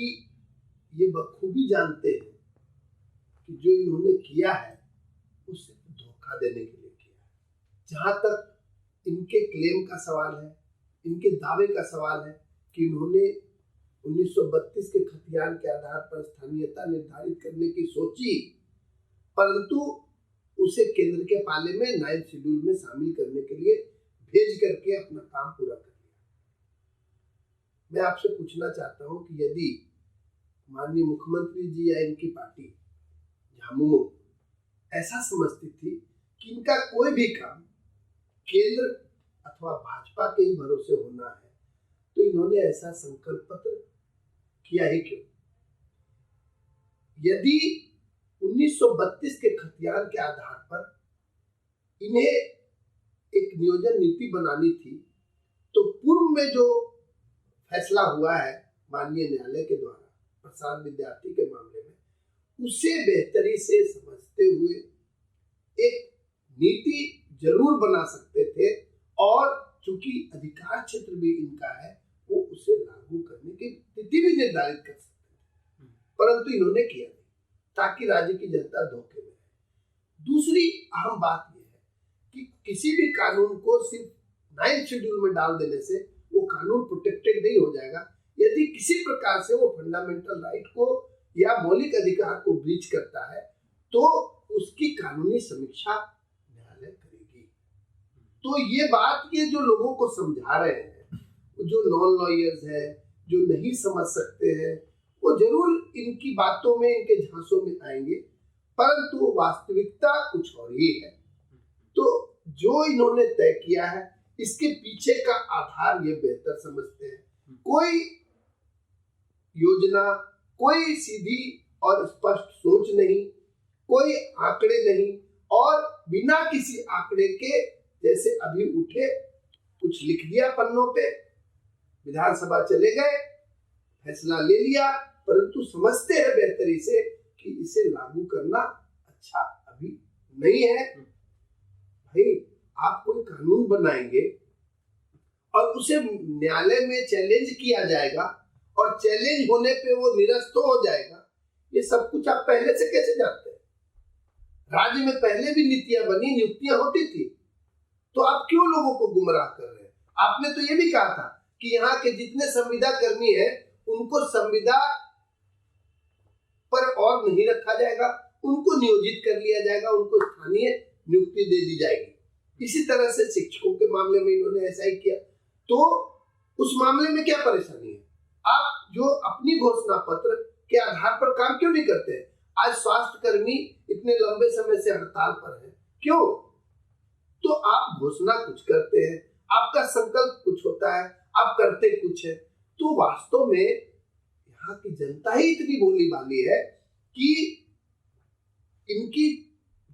ये बखूबी जानते हैं कि जो इन्होंने किया है उसे धोखा देने के लिए किया है। जहां तक इनके क्लेम का सवाल है, इनके दावे का सवाल है कि इन्होंने 1932 के खतियान के आधार पर स्थानीयता निर्धारित करने की सोची, परंतु उसे केंद्र के पाले में 9 शेड्यूल में शामिल करने के लिए भेज करके अपना काम पूरा कर लिया। मैं आपसे पूछना चाहता हूं कि यदि माननीय मुख्यमंत्री जी या इनकी पार्टी झामुमो ऐसा समझती थी कि इनका कोई भी काम केंद्र अथवा भाजपा के ही भरोसे होना है, तो इन्होंने ऐसा संकल्प पत्र किया ही क्यों? यदि 1932 के खतियान के आधार पर इन्हें एक नियोजन नीति बनानी थी, तो पूर्व में जो फैसला हुआ है माननीय न्यायालय के द्वारा प्रसाद विद्यार्थी के मामले में, उसे बेहतरी से समझते हुए एक नीति जरूर बना सकते थे और चूंकि अधिकार क्षेत्र भी इनका है, वो उसे लागू करने की तिथि भी निर्धारित कर सकते थे, परंतु इन्होंने किया नहीं, ताकि राज्य की जनता धोखे में रहे। दूसरी अहम बात यह है कि किसी भी कानून को सिर्फ 9 शेड्यूल में डाल देने से वो कानून प्रोटेक्टेड नहीं हो जाएगा। यदि किसी प्रकार से वो फंडामेंटल राइट को या मौलिक अधिकार को ब्रीच करता है तो उसकी कानूनी समीक्षा न्यायालय करेगी। तो ये बात ये जो लोगों को समझा रहे हैं, जो नॉन लॉयर्स हैं, जो नहीं समझ सकते हैं, वो जरूर इनकी बातों में, इनके झांसों में आएंगे, परंतु वास्तविकता कुछ और ही है। तो जो इन्होंने तय किया है, इसके पीछे का आधार ये बेहतर समझते हैं। कोई योजना, कोई सीधी और स्पष्ट सोच नहीं, कोई आंकड़े नहीं, और बिना किसी आंकड़े के जैसे अभी उठे, कुछ लिख दिया पन्नों पे, विधानसभा चले गए, फैसला ले लिया, परंतु समझते हैं बेहतरी से कि इसे लागू करना अच्छा अभी नहीं है। भाई, आप कोई कानून बनाएंगे और उसे न्यायालय में चैलेंज किया जाएगा और चैलेंज होने पे वो निरस्त हो जाएगा, ये सब कुछ आप पहले से कैसे जानते हैं? राज्य में पहले भी नीतियां बनी, नियुक्तियां होती थी, तो आप क्यों लोगों को गुमराह कर रहे हैं? आपने तो ये भी कहा था कि यहाँ के जितने संविदा कर्मी हैं उनको संविदा पर और नहीं रखा जाएगा, उनको नियोजित कर लिया जाएगा, उनको स्थानीय नियुक्ति दे दी जाएगी। इसी तरह से शिक्षकों के मामले में इन्होंने ऐसा ही किया। तो उस मामले में क्या परेशानी है? आप जो अपनी घोषणा पत्र के आधार पर काम क्यों नहीं करते हैं? आज स्वास्थ्य कर्मी इतने लंबे समय से हड़ताल पर हैं, क्यों? तो आप घोषणा कुछ करते हैं, आपका संकल्प कुछ होता है, आप करते कुछ है, तो वास्तव में यहाँ की जनता ही इतनी भोली भाली है कि इनकी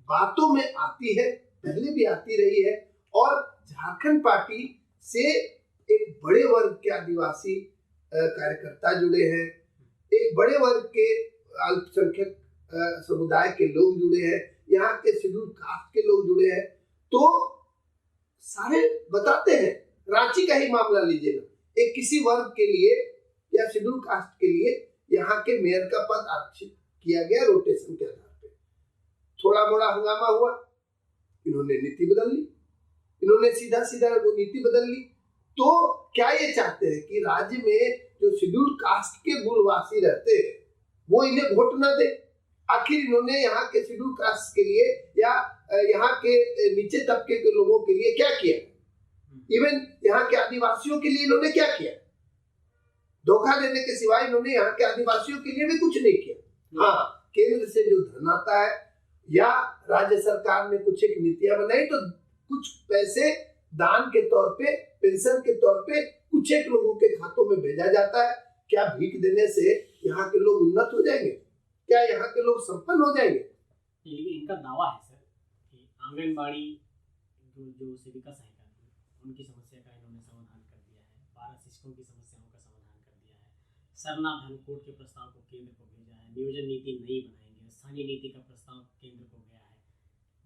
बातों में आती है, पहले भी आती रही है। और झारखंड पार्टी से एक बड़े वर्ग के आदिवासी कार्यकर्ता जुड़े हैं, एक बड़े वर्ग के अल्पसंख्यक समुदाय के लोग जुड़े हैं, यहाँ के शेड्यूल कास्ट के लोग जुड़े हैं। तो सारे बताते हैं, रांची का ही मामला लीजिए ना, एक किसी वर्ग के लिए या शेड्यूल कास्ट के लिए यहाँ के मेयर का पद आरक्षित किया गया रोटेशन के आधार पे। थोड़ा मोड़ा हंगामा हुआ, इन्होंने नीति बदल ली, इन्होंने सीधा सीधा वो नीति बदल ली। तो क्या ये चाहते हैं कि राज्य में जो शेड्यूल कास्ट के मूलवासी रहते हैं वो इन्हें वोट न दे? आखिर इन्होंने यहाँ के शेड्यूल कास्ट के लिए या यहाँ के नीचे तबके के लोगों के लिए क्या किया? इवन यहाँ के आदिवासियों के लिए इन्होंने क्या किया? धोखा देने के सिवाय इन्होंने यहाँ के आदिवासियों के लिए भी कुछ नहीं किया। हाँ, केंद्र से जो धन आता है या राज्य सरकार ने कुछ एक नीतियां बनाई तो कुछ पैसे दान के तौर पे, पेंशन के तौर पे कुछ एक लोगों के खातों में भेजा जाता है। क्या भीख देने से यहाँ के लोग उन्नत हो जाएंगे? क्या यहाँ के लोग संपन्न हो जाएंगे? लेकिन इनका दावा है सर कि आंगनबाड़ी जो सेविका सहायिका थी उनकी समस्या का इन्होंने समाधान कर दिया है, 12 शिक्षकों की समस्याओं का समाधान कर दिया है, सरना धन कोड के प्रस्ताव को केंद्र को भेजा है, नियोजन नीति नहीं बनाएंगे, स्थानीय नीति का प्रस्ताव केंद्र को गया है।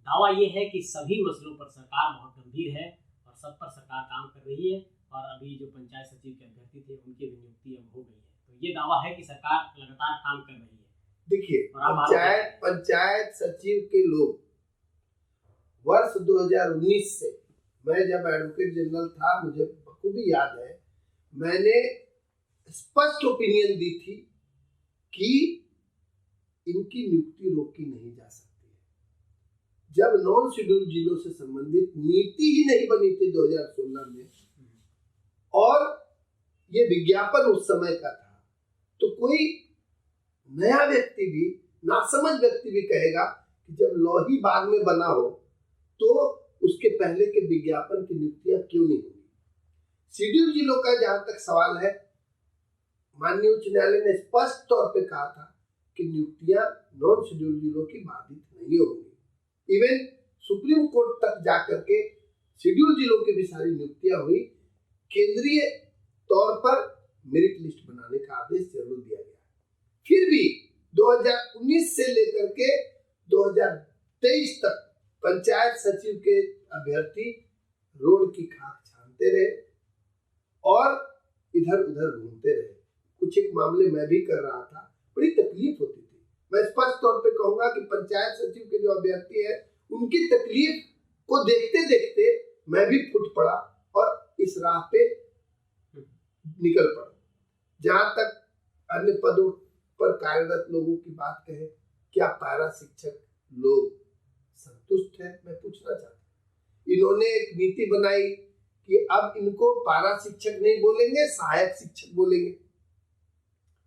दावा ये है कि सभी मसलों पर सरकार बहुत गंभीर है और सब पर सरकार काम कर रही है। और अभी जो पंचायत सचिव के अभ्यर्थी थे उनकी भी नियुक्ति अब हो गई है, तो ये दावा है कि सरकार लगातार काम कर रही है। देखिए, पंचायत सचिव के लोग वर्ष 2019 से, मैं जब एडवोकेट जनरल था, मुझे बखूबी याद है, मैंने स्पष्ट ओपिनियन दी थी कि इनकी नियुक्ति रोकी नहीं जा सकती है। जब नॉन शेड्यूल जिलों से संबंधित नीति ही नहीं बनी थी 2016 में, और ये विज्ञापन उस समय का था, तो कोई नया व्यक्ति भी, नासमझ व्यक्ति भी कहेगा कि जब लॉ ही बाद में बना हो तो उसके पहले के विज्ञापन की नियुक्तियां क्यों नहीं होगी? शेड्यूल जिलों का जहां तक सवाल है, माननीय उच्च न्यायालय ने स्पष्ट तौर पे कहा था कि नियुक्तियां नॉन शेड्यूल जिलों की बाधित नहीं होंगी। इवन सुप्रीम कोर्ट तक जाकर के शेड्यूल जिलों की भी सारी नियुक्तियां हुई। केंद्रीय तौर पर मेरिट लिस्ट बनाने का आदेश जरूर दिया गया। फिर भी 2019 से लेकर के 2023 तक पंचायत सचिव के अभ्यर्थी रोड की खाक छानते रहे और इधर उधर घूमते रहे। कुछ एक मामले मैं भी कर रहा था, बड़ी तकलीफ होती थी। मैं स्पष्ट तौर पे कहूंगा कि पंचायत सचिव के जो अभ्यर्थी है उनकी तकलीफ को देखते देखते मैं भी फुट पड़ा और इस राह पे निकल पड़ा। जहां तक अन्य पदों पर कार्यरत लोगों की बात कहें, क्या पैरा शिक्षक लोग संतुष्ट है? मैं पूछना चाहता हूँ। इन्होंने एक नीति बनाई कि अब इनको पैरा शिक्षक नहीं बोलेंगे, सहायक शिक्षक बोलेंगे।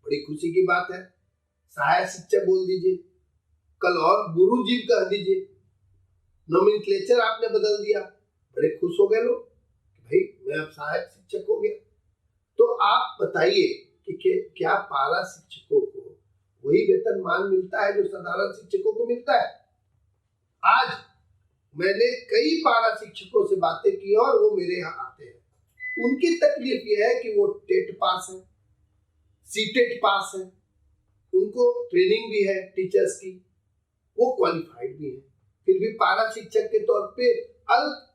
बड़ी खुशी की बात है, सहायक शिक्षक बोल दीजिए, कल और गुरुजी कह दीजिए। नोमेनक्लेचर आपने बदल दिया, बड़े खुश हो गए लोग कि भाई मैं अब सहायक शिक्षक हो गया। तो आप बताइए कि क्या पारा शिक्षकों को वही वेतनमान मिलता है जो साधारण शिक्षकों को मिलता है? आज मैंने कई पारा शिक्षकों से बातें की और वो मेरे यहाँ आते हैं। उनकी तकलीफ ये है कि वो टेट पास है, सीटेट पास है, उनको ट्रेनिंग भी है टीचर्स की, वो क्वालिफाइड भी है, फिर भी पारा शिक्षक के तौर पे अल्प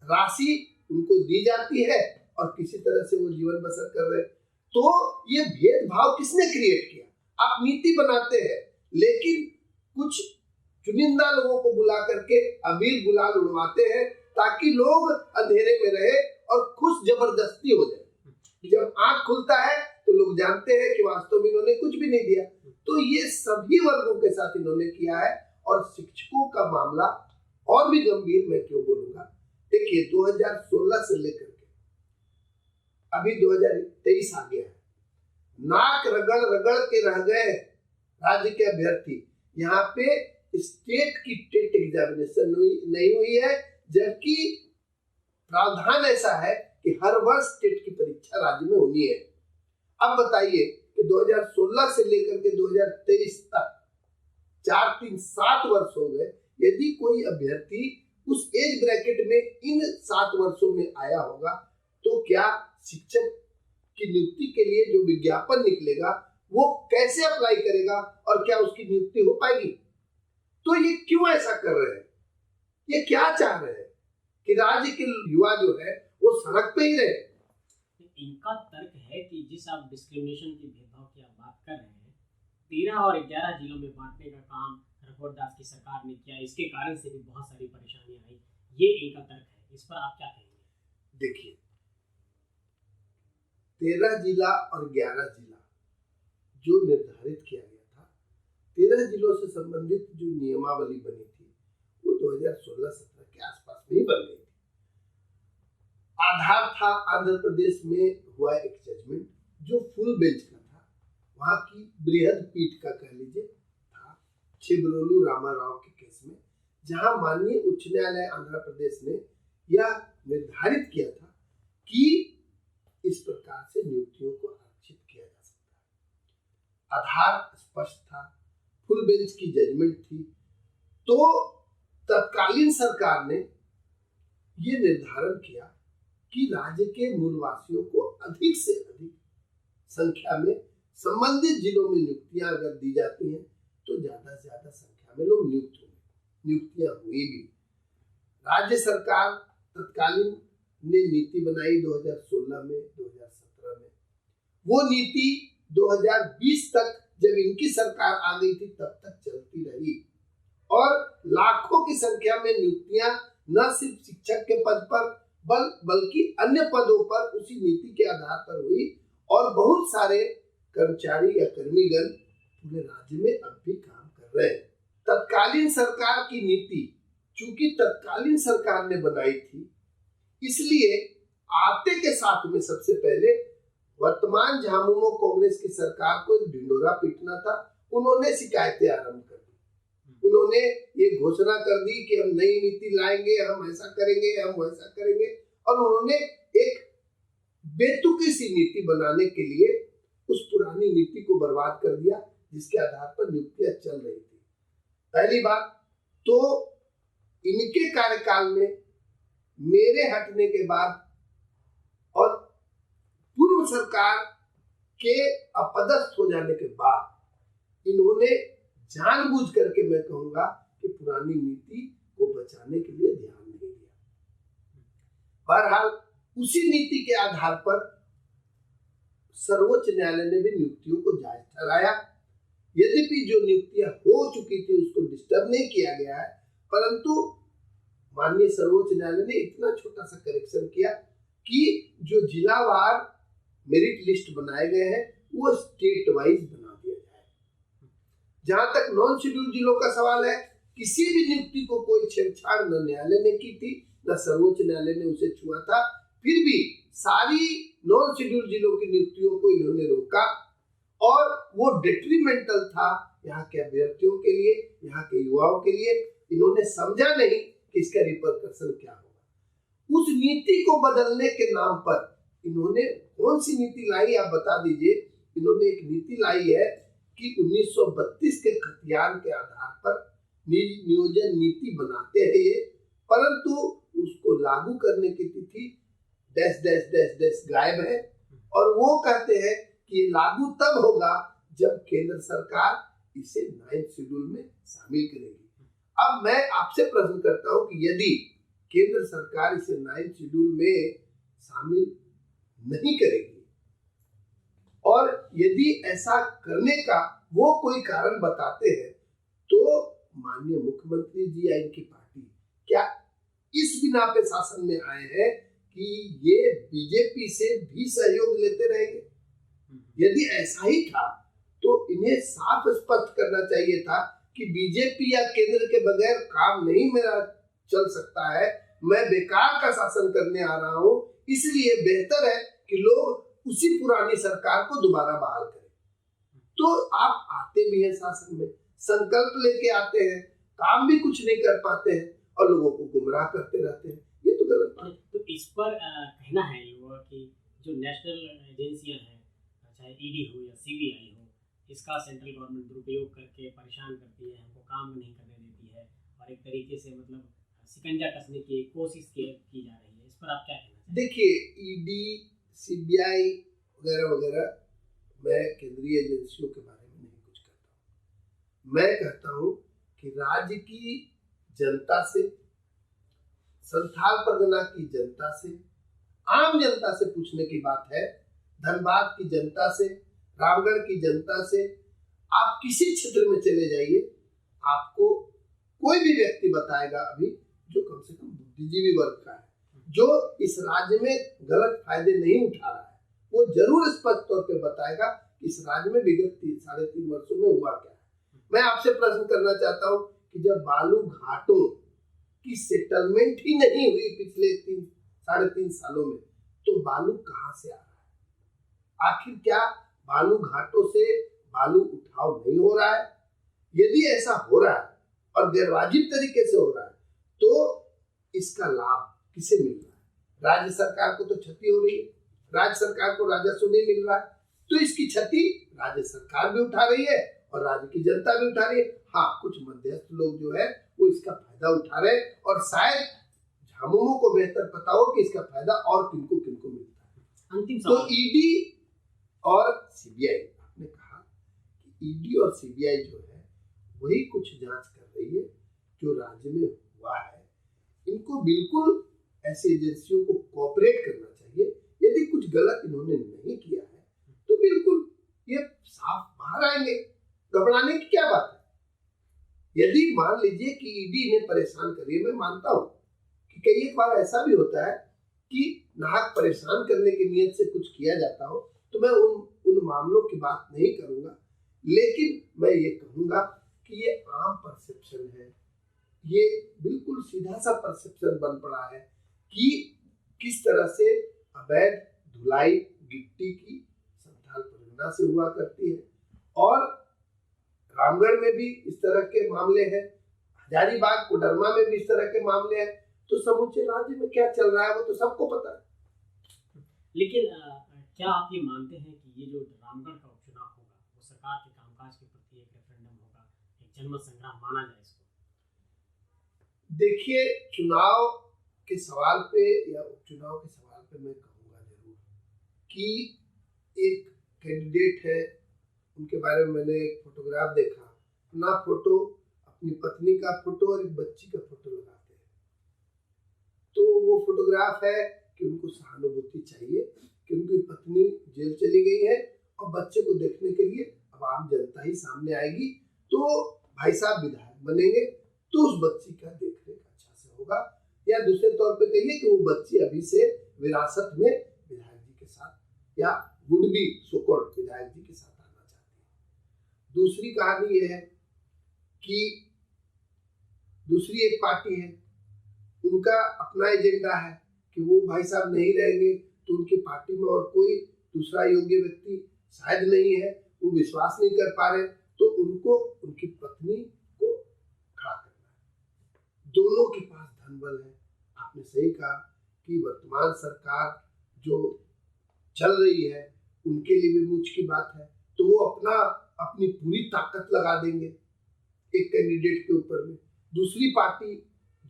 राशि उनको दी जाती है और किसी तरह से वो जीवन बसर कर रहे हैं। तो ये भेदभाव किसने क्रिएट किया? आप नीति बनाते हैं लेकिन कुछ चुनिंदा लोगों को बुला करके अबीर गुलाल उड़वाते हैं ताकि लोग अंधेरे में रहे और खुश जबरदस्ती हो जाए। जब आंख खुलता है तो लोग जानते हैं कि वास्तव में इन्होंने कुछ भी नहीं दिया। तो ये सभी वर्गों के साथ इन्होंने किया है। और शिक्षकों का मामला और भी गंभीर मैं क्यों बोलूंगा, देखिए 2016 से लेकर के अभी 2023 आ गया है, नाक रगड़ रगड़ के रह गए राज्य के अभ्यर्थी। यहाँ पे स्टेट की टेट एग्जामिनेशन नहीं हुई है, जबकि प्रावधान ऐसा है कि हर वर्ष टेट की परीक्षा राज्य में होनी है। अब बताइए कि 2016 से लेकर के 2023 तक 7 वर्ष हो गए। यदि कोई अभ्यर्थी उस एज ब्रैकेट में इन 7 वर्षों में आया होगा तो क्या शिक्षक की नियुक्ति के लिए जो विज्ञापन निकलेगा वो कैसे अप्लाई करेगा और क्या उसकी नियुक्ति हो पाएगी? तो ये क्यों ऐसा कर रहे हैं? ये क्या चाह रहे हैं कि राज्य के युवा जो है वो सड़क पे ही रहे? इनका तर्क है कि जिस आप डिस्क्रिमिनेशन के भेदभाव की आप बात कर रहे हैं, 13 और 11 जिलों में बांटने का काम रघुवर दास की सरकार ने किया, इसके कारण से भी बहुत सारी परेशानियां आई, ये इनका तर्क है। इस पर आप क्या कहेंगे? देखिए, 13 जिला और 11 जिला जो निर्धारित किया गया था, 13 जिलों से संबंधित जो नियमावली बनी थी वो 2016-17 के आसपास में ही बन गई थी। आधार था आंध्र प्रदेश में हुआ एक जजमेंट जो फुल बेंच का था, वहां की बृहद पीठ का कह लीजिए था, छिबरोलू रामाराव के केस में, जहां माननीय उच्च न्यायालय आंध्र प्रदेश ने यह निर्धारित किया था कि इस प्रकार से नियुक्तियों को आरक्षित किया जा सकता है। आधार स्पष्ट था, फुल बेंच की जजमेंट थी, तो तत्कालीन सरकार ने ये निर्धारण किया कि राज्य के मूलवासियों को अधिक से अधिक संख्या में संबंधित जिलों में नियुक्तियां अगर दी जाती हैं तो ज्यादा से ज्यादा संख्या में लोग नियुक्त होंगे। नियुक्तियां हुई भी। राज्य सरकार तत्कालीन ने नीति बनाई 2016 में, 2017 में। वो नीति 2020 तक जब इनकी सरकार आ गई थी तब तक चलती रही और लाखों की संख्या में नियुक्तियां न सिर्फ शिक्षक के पद पर बल्कि अन्य पदों पर उसी नीति के आधार पर हुई और बहुत सारे कर्मचारी या कर्मीगण पूरे राज्य में अब भी काम कर रहे हैं। तत्कालीन सरकार की नीति चूंकि तत्कालीन सरकार ने बनाई थी, इसलिए आते के साथ में सबसे पहले वर्तमान झामुमो कांग्रेस की सरकार को ढिंडोरा पीटना था। उन्होंने शिकायतें आरंभ कर दी। उन्होंने ये घोषणा कर दी कि हम नई नीति लाएंगे, हम ऐसा करेंगे, हम वैसा करेंगे, और उन्होंने एक बेतुकी सी नीति बनाने के लिए उस पुरानी नीति को बर्बाद कर दिया जिसके आधार पर नियुक्तियां चल रही थी। पहली बात तो इनके कार्यकाल में मेरे हटने के बाद और पूर्व सरकार के अपदस्थ हो जाने के बाद इन्होंने जानबूझ करके, मैं कहूंगा कि पुरानी नीति को बचाने के लिए ध्यान नहीं दिया। बहरहाल उसी नीति के आधार पर सर्वोच्च न्यायालय ने भी नियुक्तियों को जायज ठहराया। यद्यपि जो नियुक्तियां हो चुकी थी उसको डिस्टर्ब नहीं किया गया है, परंतु माननीय सर्वोच्च न्यायालय ने इतना छोटा सा करेक्शन किया कि जो जिलावार मेरिट लिस्ट बनाए गए हैं वो स्टेट वाइज बना दिया जाए। जहां तक नॉन शेड्यूल जिलों का सवाल है, किसी भी नियुक्ति को कोई छेड़छाड़ न न्यायालय ने की थी न सर्वोच्च न्यायालय ने उसे छुआ था। फिर भी सारी नॉन शेड्यूल जिलों की नियुक्तियों को इन्होंने रोका और वो डेट्रीमेंटल था यहाँ के अभ्यर्थियों के लिए, यहाँ के युवाओं के लिए। इन्होंने समझा नहीं कि इसका रिपरकशन क्या होगा। उस नीति को बदलने के नाम पर इन्होंने कौन सी नीति लाई, आप बता दीजिए। इन्होंने एक नीति लाई है कि 1932 के खतियान के आधार पर नियोजन नीति बनाते हैं ये, परंतु उसको लागू करने की तिथि डैश डैश डैश डैश गायब है और वो कहते हैं कि ये लागू तब होगा जब केंद्र सरकार इसे 9th शेड्यूल में शामिल करेगी। अब मैं आपसे प्रश्न करता हूं कि यदि केंद्र सरकार इसे 9th शेड्यूल में शामिल नहीं करेगी और यदि ऐसा करने का वो कोई कारण बताते हैं तो माननीय मुख्यमंत्री जी या इनकी पार्टी क्या इस बिना पे शासन में आए हैं कि ये बीजेपी से भी सहयोग लेते रहेंगे? यदि ऐसा ही था तो इन्हें साफ स्पष्ट करना चाहिए था कि बीजेपी या केंद्र के बगैर काम नहीं मेरा चल सकता है, मैं बेकार का शासन करने आ रहा हूं, इसलिए बेहतर है कि लोग उसी पुरानी सरकार को दोबारा बहाल करें। तो आप आते भी हैं शासन में, संकल्प लेके आते हैं, काम भी कुछ नहीं कर पाते हैं और लोगों को गुमराह करते रहते हैं। ये तो गलत बात है। तो इस पर कहना है युवा कि जो नेशनल एजेंसियां हैं, चाहे ईडी हो या सीबीआई हो, इसका सेंट्रल गवर्नमेंट दुरुपयोग करके परेशान करती है, हमको काम नहीं करने देती है और एक तरीके से मतलब शिकंजा कसने की कोशिश की जा रही है। इस पर आप क्या कहना चाहते हैं? देखिए, ईडी, सीबीआई वगैरह वगैरह, मैं केंद्रीय एजेंसियों के बारे में नहीं कुछ कहता हूँ। मैं कहता हूँ कि राज्य की जनता से, संथाल परगना की जनता से, आम जनता से पूछने की बात है। धनबाद की जनता से, रामगढ़ की जनता से, आप किसी क्षेत्र में चले जाइए, आपको कोई भी व्यक्ति बताएगा अभी जो कम से कम बुद्धिजीवी वर्ग का है, जो इस राज्य में गलत फायदे नहीं उठा रहा है, वो जरूर स्पष्ट तौर पे बताएगा कि इस राज्य में विगत 3.5 वर्षों में हुआ क्या है। मैं आपसे प्रश्न करना चाहता हूँ कि जब बालू घाटों की सेटलमेंट ही नहीं हुई पिछले 3-3.5 सालों में, तो बालू कहाँ से आ रहा है? आखिर क्या बालू घाटों से बालू उठाव नहीं हो रहा है? यदि ऐसा हो रहा है और गैरवाजिब तरीके से हो रहा है, तो इसका लाभ किसे मिल रहा है? राज्य सरकार को तो क्षति हो रही है, राज्य सरकार को राजस्व नहीं मिल रहा है, तो इसकी क्षति राज्य सरकार भी उठा रही है और राज्य की जनता भी उठा रही है। हाँ, कुछ मध्यस्थ लोग जो है वो इसका फायदा उठा रहे हैं और शायद झामुमो को बेहतर पता हो कि इसका फायदा और किनको किनको मिलता है। अंतिम तो सवाल, ईडी और सीबीआई, आपने कहा कि ईडी और सीबीआई जो है वही कुछ जांच कर रही है जो राज्य में हुआ है। इनको बिल्कुल ऐसी एजेंसियों को कोऑपरेट करना चाहिए। यदि कुछ गलत इन्होंने नहीं किया है तो बिल्कुल ये साफ बाहर आएंगे, घबराने की क्या बात है। यदि मान लीजिए कि ईडी इन्हें परेशान कर रही है, मैं मानता हूं कि कई एक बार ऐसा भी होता है कि नाहक परेशान करने की नीयत से कुछ किया जाता हो, तो मैं उन मामलों की बात नहीं करूंगा, लेकिन मैं ये कहूंगा कि ये आम परसेप्शन है, ये बिल्कुल सीधा सा परसेप्शन बन पड़ा है कि किस तरह से अवैध धुलाई गिट्टी की संथाल परगना से हुआ करती है। और रामगढ़ में भी इस तरह के मामले हैं, हजारीबाग कोडरमा में भी इस तरह के मामले हैं। तो समूचे राज्य में क्या चल रहा है वो तो सबको पता है। लेकिन क्या आप ये मानते हैं कि ये जो रामगढ़ का उपचुनाव होगा वो सरकार के कामकाज के प्रति एक रेफरेंडम होगा, एक जनमत संग्राम माना जाए इसको? देखिए, चुनाव के सवाल पे या उपचुनाव के सवाल पे मैं कहूँगा जरूर कि एक कैंडिडेट है, उनके बारे में मैंने एक फोटोग्राफ देखा, अपना फोटो, अपनी पत्नी का फोटो और एक बच्ची का फोटो लगाते हैं। तो वो फोटोग्राफ है कि उनको सहानुभूति चाहिए कि उनकी पत्नी जेल चली गई है और बच्चे को देखने के लिए अब आम जनता ही सामने आएगी, तो भाई साहब विधायक बनेंगे तो उस बच्ची का देखरेख अच्छा से होगा। या दूसरे तौर पे कहिए कि वो बच्ची अभी से विरासत में विधायक जी के साथ या वुड बी सो-कॉल्ड विधायक जी के साथ आना चाहती है। दूसरी कहानी ये है कि दूसरी एक पार्टी है, उनका अपना एजेंडा है कि वो भाई साहब नहीं रहेंगे तो उनकी पार्टी में और कोई दूसरा योग्य व्यक्ति शायद नहीं है, वो विश्वास नहीं कर पा रहे, तो उनको उनकी पत्नी को खड़ा करना है। दोनों के पास धनबल है। आपने सही कहा कि वर्तमान सरकार जो चल रही है उनके लिए भी मुझ की बात है, तो वो अपनी पूरी ताकत लगा देंगे एक कैंडिडेट के ऊपर में। दूसरी पार्टी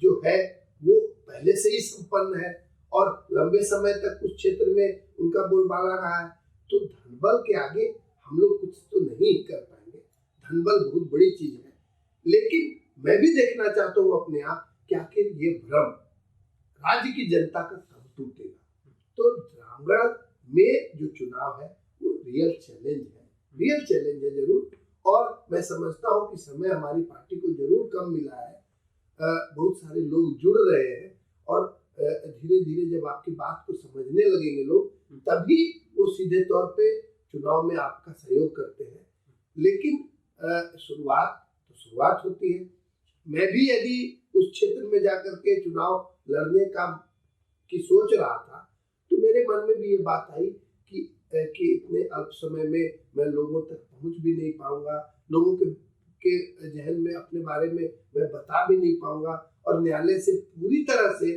जो है वो पहले से ही संपन्न है और लंबे समय तक उस क्षेत्र में उनका बोलबाला रहा है, तो धनबल के आगे हम लोग कुछ तो नहीं कर पाएंगे। धनबल बहुत बड़ी चीज है, लेकिन मैं भी देखना चाहता हूँ अपने आप कि आखिर ये भ्रम राज्य की जनता का कब टूटेगा। तो रामगढ़ में जो चुनाव है वो रियल चैलेंज है जरूर, और मैं समझता हूँ कि समय हमारी पार्टी को जरूर कम मिला है। बहुत सारे लोग जुड़ रहे हैं और धीरे धीरे जब आपकी बात को समझने लगेंगे लोग, तभी वो सीधे तौर पे चुनाव में आपका सहयोग करते हैं। लेकिन शुरुआत होती है। मैं भी यदि उस क्षेत्र में जाकर के चुनाव लड़ने की सोच रहा था, तो मेरे मन में भी ये बात आई कि कि इतने अल्प समय में मैं लोगों तक पहुंच भी नहीं पाऊंगा, लोगों के जहन में अपने बारे में मैं बता भी नहीं पाऊंगा, और न्यायालय से पूरी तरह से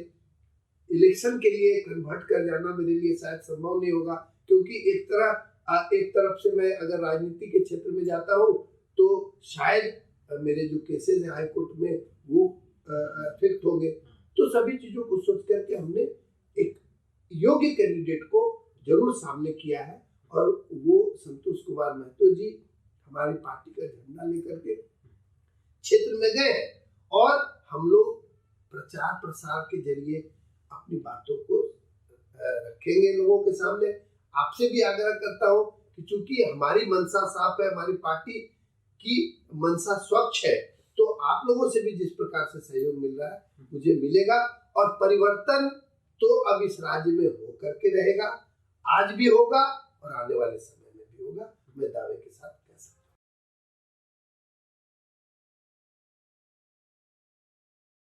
इलेक्शन के लिए कन्वर्ट कर जाना मेरे लिए शायद संभव नहीं होगा, क्योंकि एक तरफ से मैं अगर राजनीति के क्षेत्र में जाता हूँ तो शायद मेरे जो केसेस हैं हाई कोर्ट में वो फिक्स होंगे। तो सभी चीजों को सोच करके हमने एक योग्य कैंडिडेट को जरूर सामने किया है, और वो संतोष कुमार महतो जी हमारी पार्टी का झंडा लेकर के क्षेत्र में गए, और हम लोग प्रचार प्रसार के जरिए अपनी बातों को रखेंगे लोगों के सामने। आपसे भी आग्रह करता हूं कि चूंकि हमारी मंशा साफ है, हमारी पार्टी की मंशा स्वच्छ है, तो आप लोगों से भी जिस प्रकार से सहयोग मिल रहा है मुझे मिलेगा, और परिवर्तन तो अब इस राज्य में हो करके रहेगा, आज भी होगा और आने वाले समय में भी होगा, मैं दावे के साथ